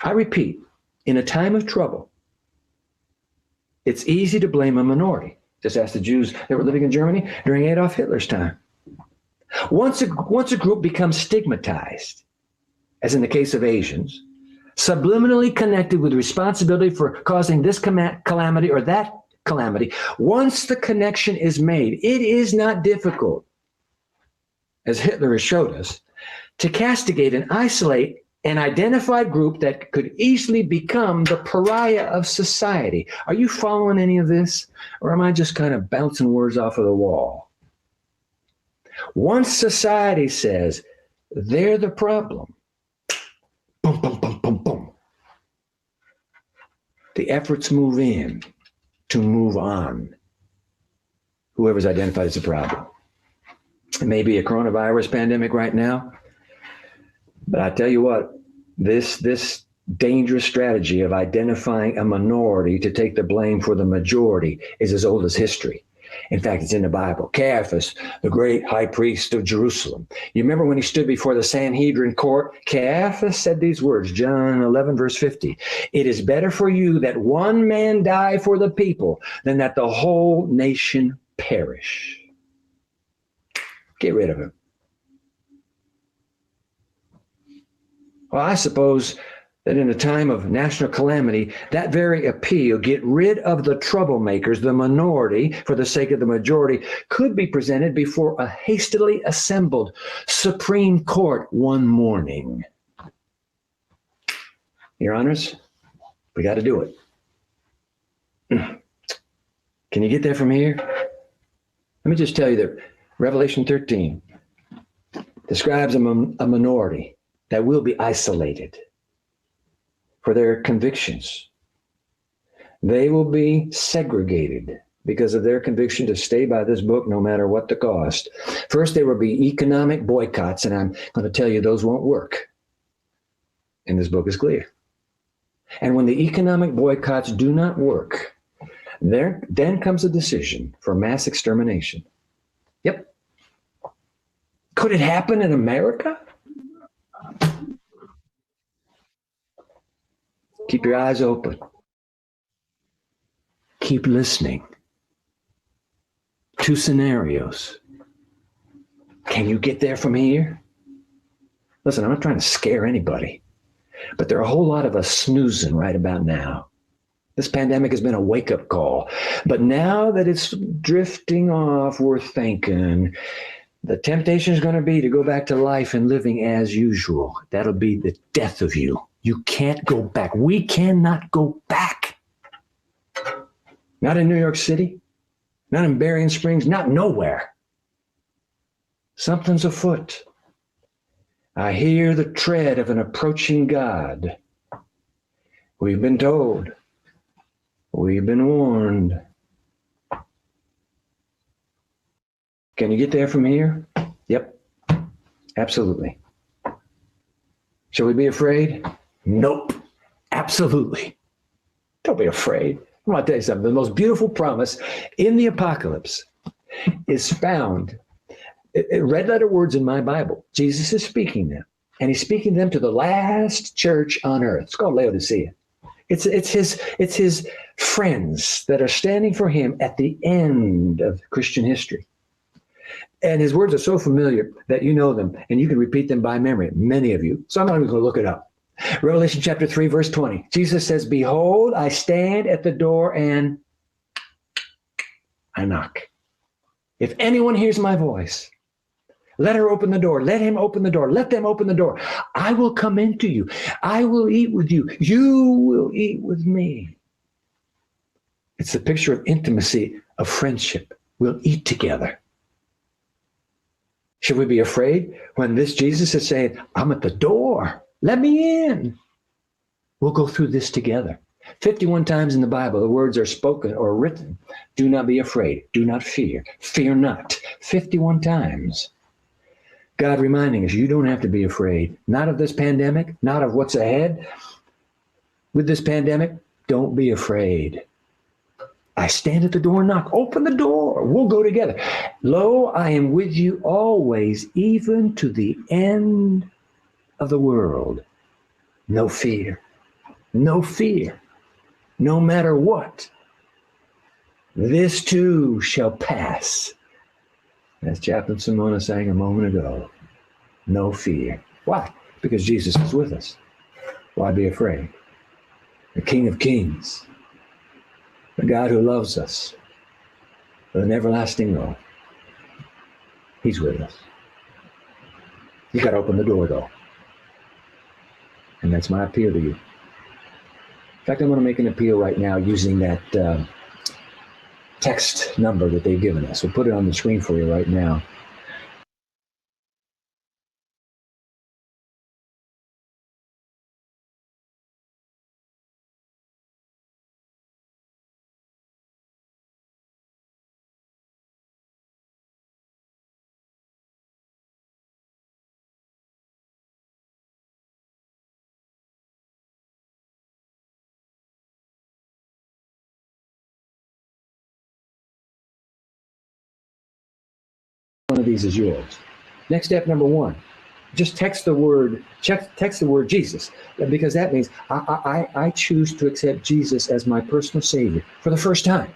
I repeat, in a time of trouble, it's easy to blame a minority. Just ask the Jews that were living in Germany during Adolf Hitler's time. Once a group becomes stigmatized, as in the case of Asians, subliminally connected with responsibility for causing this calamity or that calamity, once the connection is made, it is not difficult, as Hitler has showed us, to castigate and isolate an identified group that could easily become the pariah of society. Are you following any of this? Or am I just kind of bouncing words off of the wall? Once society says they're the problem, boom, boom, boom, boom, boom, the efforts move in to move on whoever's identified as a problem. It may be a coronavirus pandemic right now, but I tell you what, this dangerous strategy of identifying a minority to take the blame for the majority is as old as history. In fact, it's in the Bible. Caiaphas, the great high priest of Jerusalem. You remember when he stood before the Sanhedrin court? Caiaphas said these words, John 11, verse 50. It is better for you that one man die for the people than that the whole nation perish. Get rid of him. Well, I suppose that in a time of national calamity, that very appeal, get rid of the troublemakers, the minority, for the sake of the majority, could be presented before a hastily assembled Supreme Court one morning. Your Honors, we got to do it. Can you get that from here? Let me just tell you that Revelation 13 describes a minority that will be isolated for their convictions. They will be segregated because of their conviction to stay by this book no matter what the cost. First, there will be economic boycotts, and I'm going to tell you those won't work. And this book is clear. And when the economic boycotts do not work, then comes a decision for mass extermination. Yep. Could it happen in America? Keep your eyes open. Keep listening. 2 scenarios. Can you get there from here? Listen, I'm not trying to scare anybody, but there are a whole lot of us snoozing right about now. This pandemic has been a wake-up call, but now that it's drifting off, we're thinking the temptation is going to be to go back to life and living as usual. That'll be the death of you. You can't go back. We cannot go back. Not in New York City, not in Berrien Springs, not nowhere. Something's afoot. I hear the tread of an approaching God. We've been told. We've been warned. Can you get there from here? Yep, absolutely. Shall we be afraid? Nope, absolutely. Don't be afraid. I want to tell you something. The most beautiful promise in the apocalypse is found in red letter words in my Bible. Jesus is speaking them, and he's speaking them to the last church on earth. It's called Laodicea. It's his friends that are standing for him at the end of Christian history. And his words are so familiar that you know them and you can repeat them by memory, many of you. So I'm not even going to look it up. Revelation chapter 3, verse 20. Jesus says, behold, I stand at the door and I knock. If anyone hears my voice, let her open the door. Let him open the door. Let them open the door. I will come into you. I will eat with you. You will eat with me. It's the picture of intimacy, of friendship. We'll eat together. Should we be afraid when this Jesus is saying, I'm at the door, let me in? We'll go through this together. 51 times in the Bible, the words are spoken or written. Do not be afraid. Do not fear. Fear not. 51 times. God reminding us, you don't have to be afraid. Not of this pandemic, not of what's ahead. With this pandemic, don't be afraid. I stand at the door and knock. Open the door. We'll go together. Lo, I am with you always, even to the end of the world. No fear. No fear. No matter what. This too shall pass. As Chaplain Simona sang a moment ago. No fear. Why? Because Jesus is with us. Why be afraid? The King of Kings. The God who loves us with an everlasting love. He's with us. You got to open the door, though. And that's my appeal to you. In fact, I'm going to make an appeal right now using that text number that they've given us. We'll put it on the screen for you right now. One of these is yours. Next step number 1, just text the word Jesus, because that means I choose to accept Jesus as my personal Savior for the first time.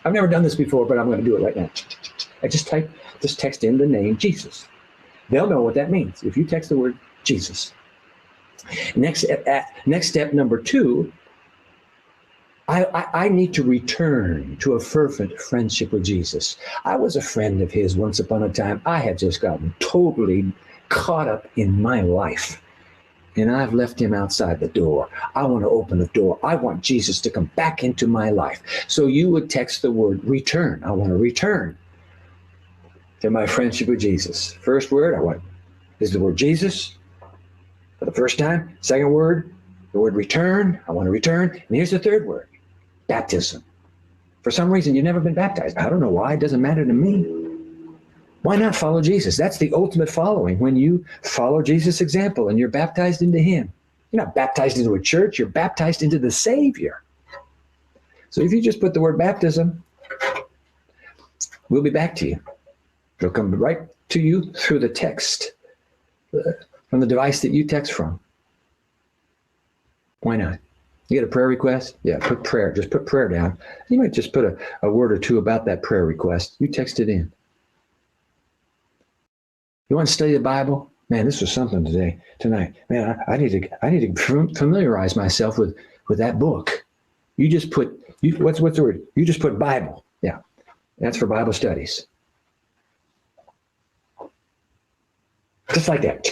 I've never done this before, but I'm going to do it right now. I just text in the name Jesus. They'll know what that means if you text the word Jesus. Next step number 2, I need to return to a fervent friendship with Jesus. I was a friend of his once upon a time. I have just gotten totally caught up in my life, and I've left him outside the door. I want to open the door. I want Jesus to come back into my life. So you would text the word return. I want to return to my friendship with Jesus. First word is the word Jesus for the first time. Second word, the word return. I want to return. And here's the third word, baptism. For some reason, you've never been baptized. I don't know why. It doesn't matter to me. Why not follow Jesus? That's the ultimate following, when you follow Jesus' example and you're baptized into him. You're not baptized into a church. You're baptized into the Savior. So if you just put the word baptism, we'll be back to you. It'll come right to you through the text, from the device that you text from. Why not? You get a prayer request? Yeah, put prayer. Just put prayer down. You might just put a word or two about that prayer request. You text it in. You want to study the Bible? Man, this was something tonight. Man, I need to familiarize myself with that book. You just put, what's the word? You just put Bible. Yeah, that's for Bible studies. Just like that.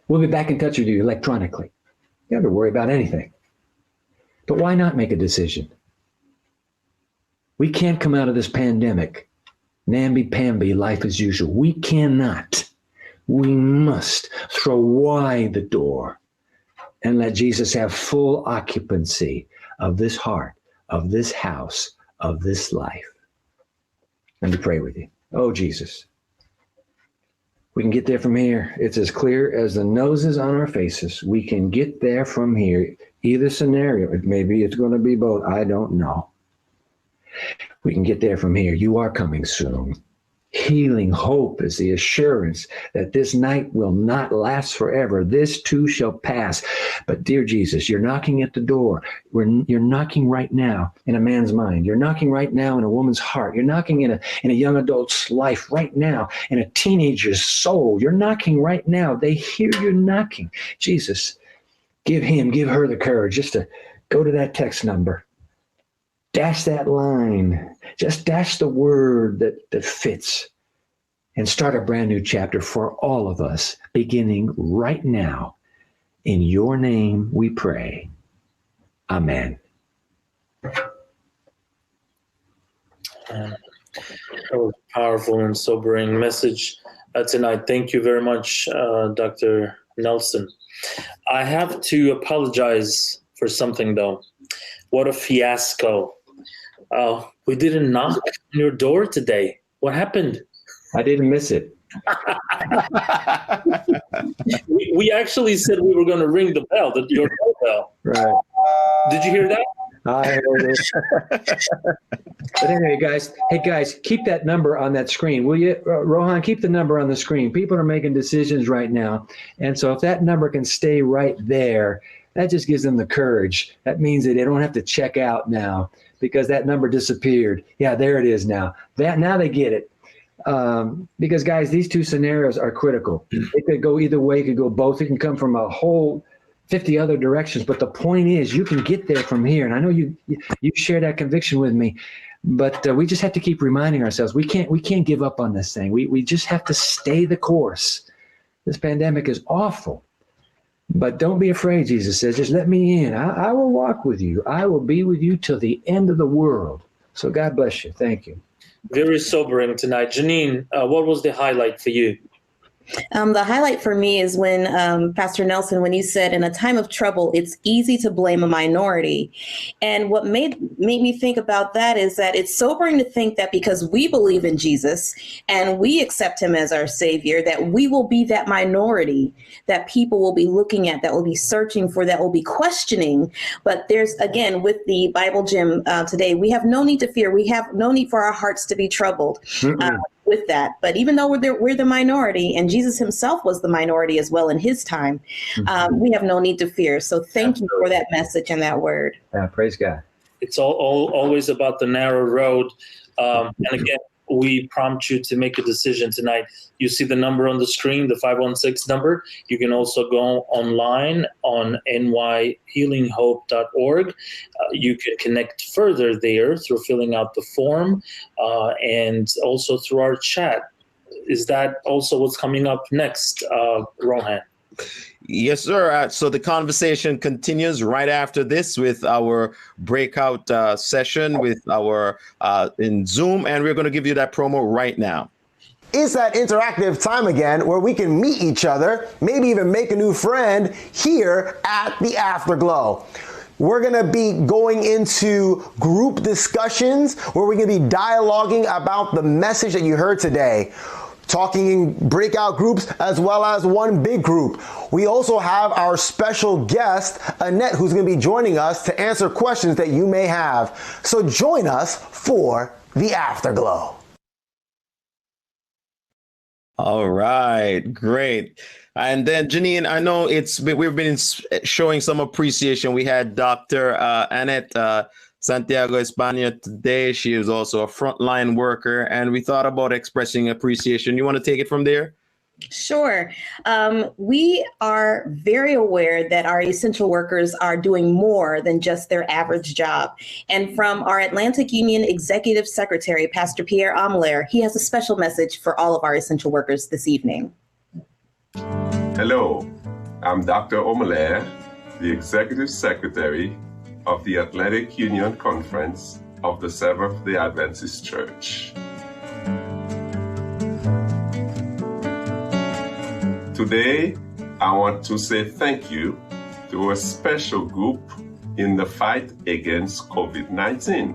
We'll be back in touch with you electronically. You don't have to worry about anything. But why not make a decision? We can't come out of this pandemic namby-pamby, life as usual. We cannot. We must throw wide the door and let Jesus have full occupancy of this heart, of this house, of this life. Let me pray with you. Oh, Jesus. We can get there from here. It's as clear as the noses on our faces. We can get there from here. Either scenario, maybe it's going to be both. I don't know. We can get there from here. You are coming soon. Healing hope is the assurance that this night will not last forever. This too shall pass. But dear Jesus, you're knocking at the door. You're knocking right now in a man's mind. You're knocking right now in a woman's heart. You're knocking in a young adult's life right now, in a teenager's soul. You're knocking right now. They hear you knocking. Jesus, give her the courage just to go to that text number. Dash that line. Just dash the word that fits, and start a brand new chapter for all of us, beginning right now. In your name we pray. Amen. That was a powerful and sobering message tonight. Thank you very much, Dr. Nelson. I have to apologize for something, though. What a fiasco. We didn't knock on your door today. What happened? I didn't miss it. we actually said we were going to ring the bell, your doorbell. Right. Did you hear that? I heard it. But anyway, guys, keep that number on that screen. Will you, Rohan, keep the number on the screen. People are making decisions right now. And so if that number can stay right there, that just gives them the courage. That means that they don't have to check out now, because that number disappeared. Yeah, there it is now. Now they get it. Because, guys, these two scenarios are critical. It could go either way. It could go both. It can come from a whole 50 other directions. But the point is, you can get there from here. And I know you share that conviction with me. But we just have to keep reminding ourselves, we can't give up on this thing. We just have to stay the course. This pandemic is awful. But don't be afraid, Jesus says. Just let me in. I will walk with you. I will be with you till the end of the world. So God bless you. Thank you. Very sobering tonight. Janine, what was the highlight for you? The highlight for me is when Pastor Nelson, when you said, in a time of trouble, it's easy to blame a minority. And what made me think about that is that it's sobering to think that because we believe in Jesus and we accept him as our savior, that we will be that minority that people will be looking at, that will be searching for, that will be questioning. But there's, again, with the Bible Gym today, we have no need to fear. We have no need for our hearts to be troubled. With that. But even though we're the minority, and Jesus himself was the minority as well in his time, we have no need to fear. So thank you for that message and that word. Praise God. It's always about the narrow road. And again, we prompt you to make a decision tonight. You see the number on the screen, the 516 number. You can also go online on nyhealinghope.org. You can connect further there through filling out the form and also through our chat. Is that also what's coming up next, Rohan? Yes, sir. So the conversation continues right after this with our breakout session with our in Zoom, and we're going to give you that promo right now. It's that interactive time again where we can meet each other, maybe even make a new friend here at the Afterglow. We're going to be going into group discussions where we're going to be dialoguing about the message that you heard today. Talking in breakout groups as well as one big group. We also have our special guest, Annette, who's going to be joining us to answer questions that you may have. So join us for the Afterglow. All right, great. And then Janine, I know we've been showing some appreciation. We had Dr. Annette Santiago Espana today. She is also a frontline worker, and we thought about expressing appreciation. You want to take it from there? Sure. We are very aware that our essential workers are doing more than just their average job. And from our Atlantic Union Executive Secretary, Pastor Pierre Ameler, he has a special message for all of our essential workers this evening. Hello, I'm Dr. Ameler, the Executive Secretary of the Atlantic Union Conference of the Seventh-day Adventist Church. Today, I want to say thank you to a special group in the fight against COVID-19.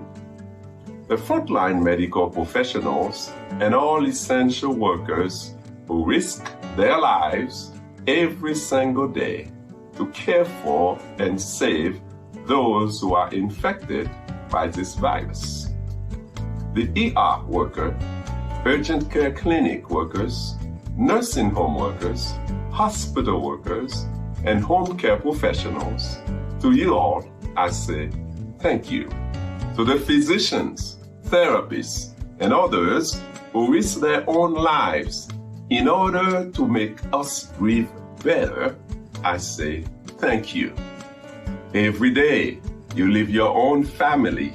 The frontline medical professionals and all essential workers who risk their lives every single day to care for and save those who are infected by this virus. The ER worker, urgent care clinic workers, nursing home workers, hospital workers, and home care professionals, to you all, I say thank you. To the physicians, therapists, and others who risk their own lives in order to make us breathe better, I say thank you. Every day, you leave your own family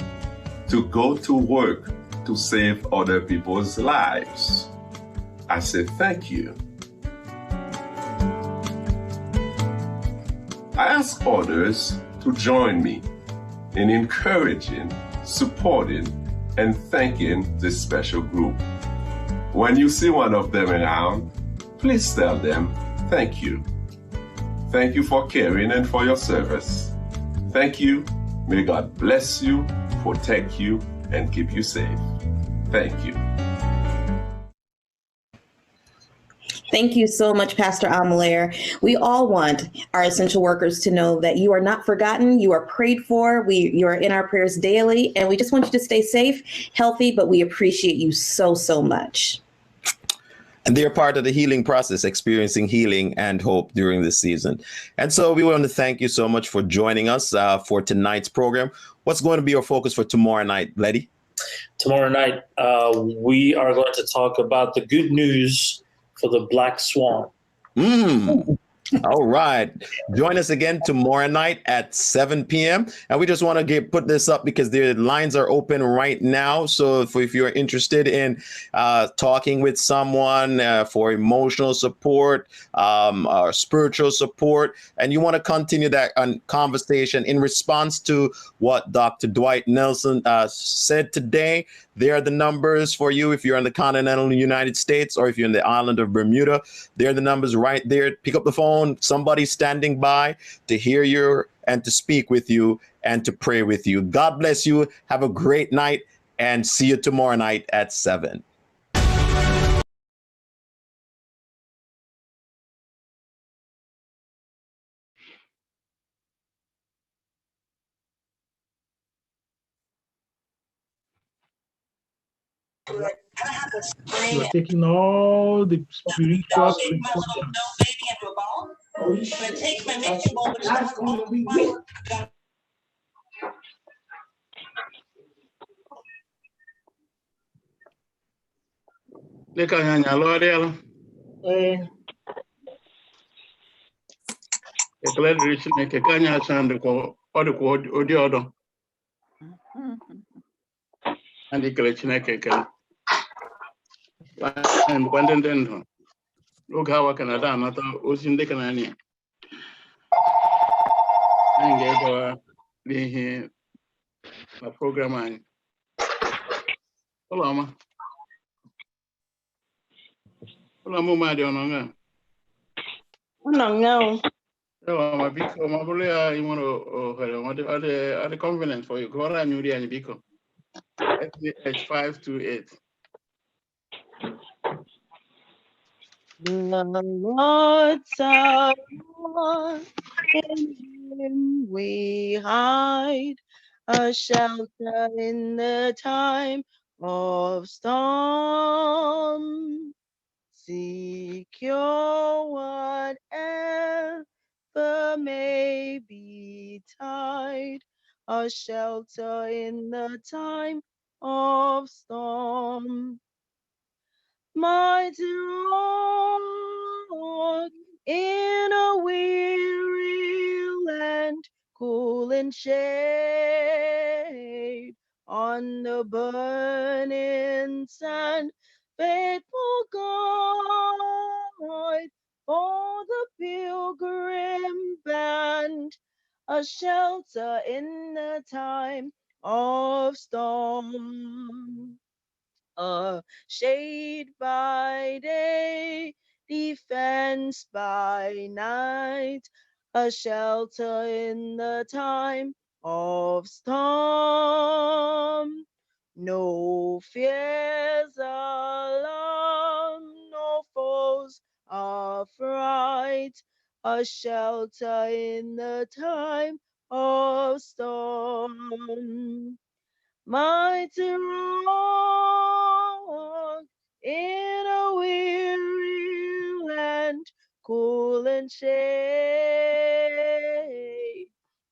to go to work to save other people's lives. I say thank you. I ask others to join me in encouraging, supporting, and thanking this special group. When you see one of them around, please tell them thank you. Thank you for caring and for your service. Thank you. May God bless you, protect you, and keep you safe. Thank you. Thank you so much, Pastor Ameler. We all want our essential workers to know that you are not forgotten, you are prayed for, you are in our prayers daily, and we just want you to stay safe, healthy, but we appreciate you so, so much. And they're part of the healing process, experiencing healing and hope during this season. And so we want to thank you so much for joining us for tonight's program. What's going to be your focus for tomorrow night, Letty? Tomorrow night, we are going to talk about the good news for the Black Swan. All right. Join us again tomorrow night at 7 p.m. And we just want to put this up because the lines are open right now. So if you're interested in talking with someone for emotional support or spiritual support, and you want to continue that conversation in response to what Dr. Dwight Nelson said today, there are the numbers for you if you're in the continental United States or if you're in the island of Bermuda. There are the numbers right there. Pick up the phone. Somebody's standing by to hear you and to speak with you and to pray with you. God bless you. Have a great night and see you tomorrow night at 7. You are taking all the spiritual precautions. Leka nyanya loriel. Ekele dịrị Chineke ka anyị acha ndịkwa ọdịkwa ụdị ọdọ. Anyị kele Chineke ekele. Anyị bụkwa ndị ndụ. Oge awa Canada anata ozi ndị Kanania. Anyị ga-egawa n'ihe na program anyị. Ụlọ ọma. Ụlọ ọma ụmụadị ọnụ nga. Ụlọ nga. Ma biko ma bụrụ ya ị nwere ohere ọ dị convenient for you. Gụọrọ anyị uri anyị biko. SDH 528. The Lord's our God, in Him we hide, a shelter in the time of storm. Secure whatever may betide, a shelter in the time of storm. Mighty rock in a weary land, cool and shade on the burning sand, faithful guide for the pilgrim band, a shelter in the time of storm. Shade by day, defense by night, a shelter in the time of storm. No fears alarm, no foes affright, a shelter in the time of storm. Mighty rock in a weary land, cool and shade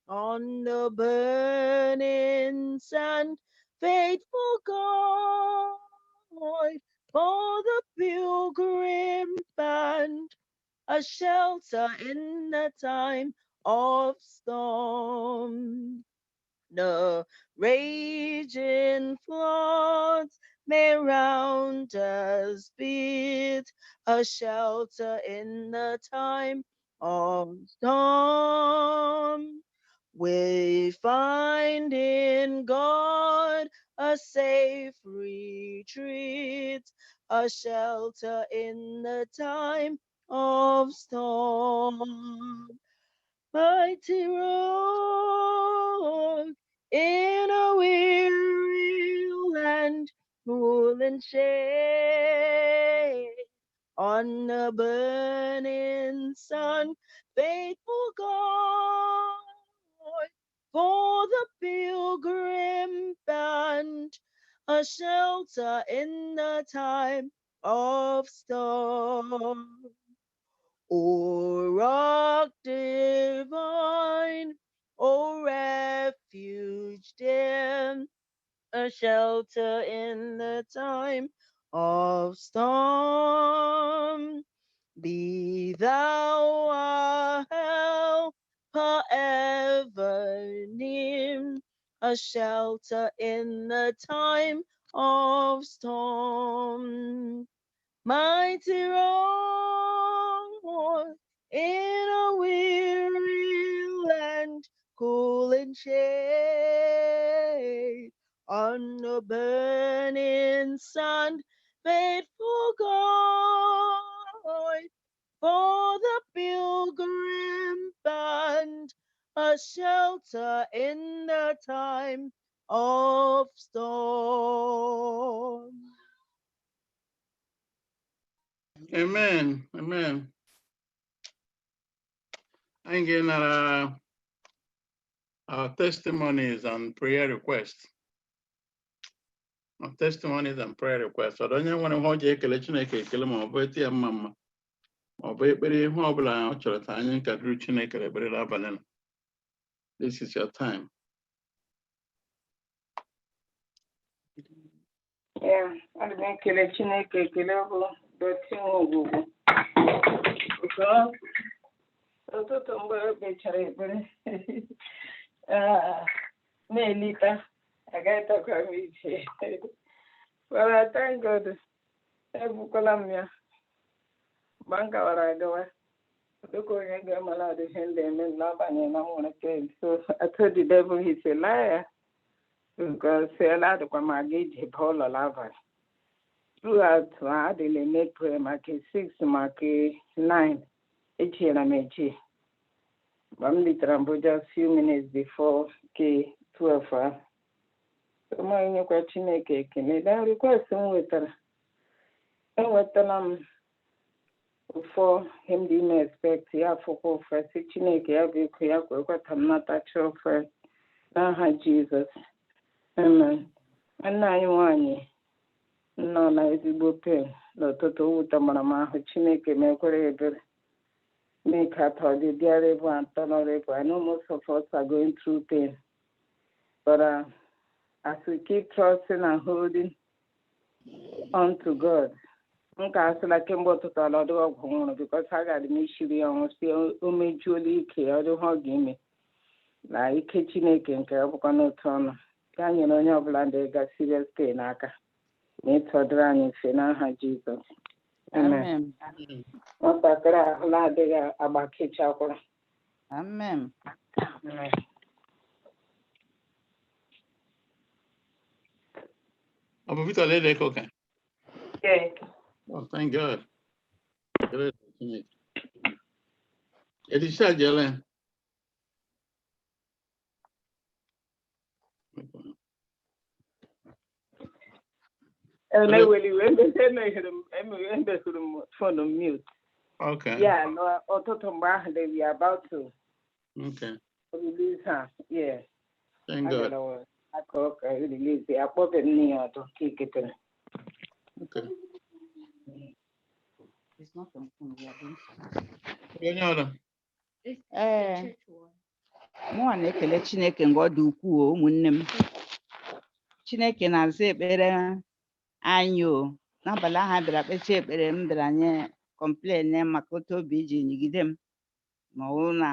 on the burning sand, faithful God for the pilgrim band, a shelter in the time of storm. The raging floods may round us beat, a shelter in the time of storm. We find in God a safe retreat, a shelter in the time of storm. Mighty rock in a weary land, cool and shade on the burning sun, faithful God for the pilgrim band, a shelter in the time of storm. O rock divine, O refuge dear, a shelter in the time of storm. Be thou our help forever near, a shelter in the time of storm. Mighty rock in a weary land, cool and shade on the burning sun, faithful God for the pilgrim band, a shelter in the time of storm. Amen. Amen. I'm getting our testimonies and prayer requests. Our testimonies and prayer requests. I don't know when I want to ekele Chineke ekele ma ọ bụ eti ya mma mma. Ma ọ bụ ekpere ihe ọ bụla ọ chọrọ ka anyị ka duru Chineke ekpere n'abalị a. This is your time. Yeah, I'm going to let you make a kilo, but you won't. Because I thought I'm going to be Melita, I got to come with you. Well, I thank God. Columbia, Banka or I go. Look, I get my lad and then love and I want to tell. So I told the devil he's a liar because a lot of my gate hip hole of lava. Throughout, I didn't make prayer, mark 6, mark 9, each year I made it. I'm literally just a few minutes before K12. So my question cake, and I request some with her. And what for him didn't expect ya for first Chineke ya be ya got not at your first. Now Jesus. Amen. And now you want no na SDA pain. No toto utamama Chineke make whatever. Make her thought the dear and tolerable. I know most of us are going through pain. But as we keep trusting and holding on to God, I feel like I'm about to tell a lot of because I got the issue almost majorly care to hug me. Like kitchen and care of no turn. Can you know your land got serious pain? Aka. Need to drown in Fina Jesus. Amen. What I got about kitchen. Amen. Amen. Abu Vita lele koka. Okay. Oh, thank God. Good. Elisha Jelen. And I will for the mute. Okay. Yeah, no, Ototomba, they are about to Okay. release her. Yeah. Thank God. I cook, release the apple near to kick it. Okay. It's not on phone. Mụ na-ekele Chineke nke ọ dị ukwuu ụmụnne m. Chineke na-aza ekpere anyị o. N'abalị ahụ a bịara kpechaa ekpere m bịara nye kọmplen maka otu obi ji nyigide m ma ọ bụrụ na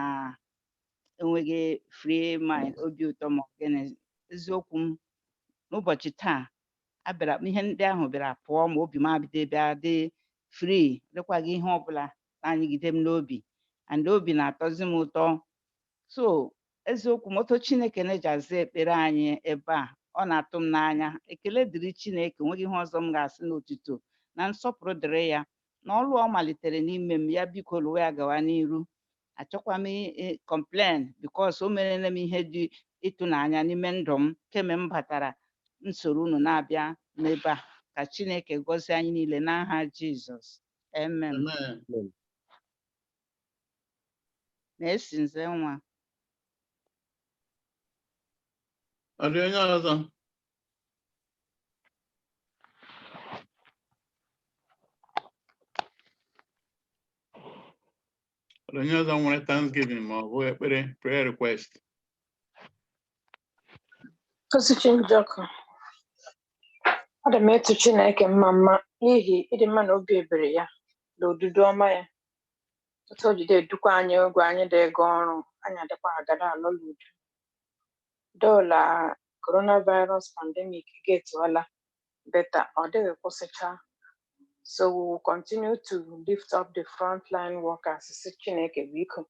enweghị free mind obi ụtọ ma ọ gịnị. Eziokwu m n'ụbọchị taa abịara ihe ndị ahụ bịara pụọ ma obi m abido bịa dị free dịkwaghị ihe ọbụla na-anyịgide m n'obi and obi na-atọzi m ụtọ. So eziokwu moto Chineke na-eji aza ekpere anyị ebe a ọ na-atụ m n'anya. Ekele dịrị Chineke, nweghị ihe ọzọ m ga-asị n'otuto na nsọpụrụ dịrị ya na ọlụ ọ malitere n'ime m ya biko lụwa ya gawa n'iru. Achọkwa m complain because o merela m ihe dị ịtụnanya n'ime ndụ m kemgbe m batara nsoro unu na-abịa n'ebe a. Ka Chineke gọzie anyị niile n'aha Jizọs. Amen. Amen. Na-esi nze nwa. Ọ dị onye ọzọ? Ọ dị onye ọzọ nwere Thanksgiving ma ọ bụ ekpere prayer request? FirstIgbo, ana m eto Chineke mma n'ihi ịdị mma na obi ebere ya na odudu ọma ya. Otu o jide edukwa anyị oge anyị dị ịga ọrụ anyị adịkwa agada alọla udo. Dola coronavirus pandemic ga-etuola beta ọ dịghị kwụsịcha. So we will continue to lift up the frontline workers. Si Chineke biko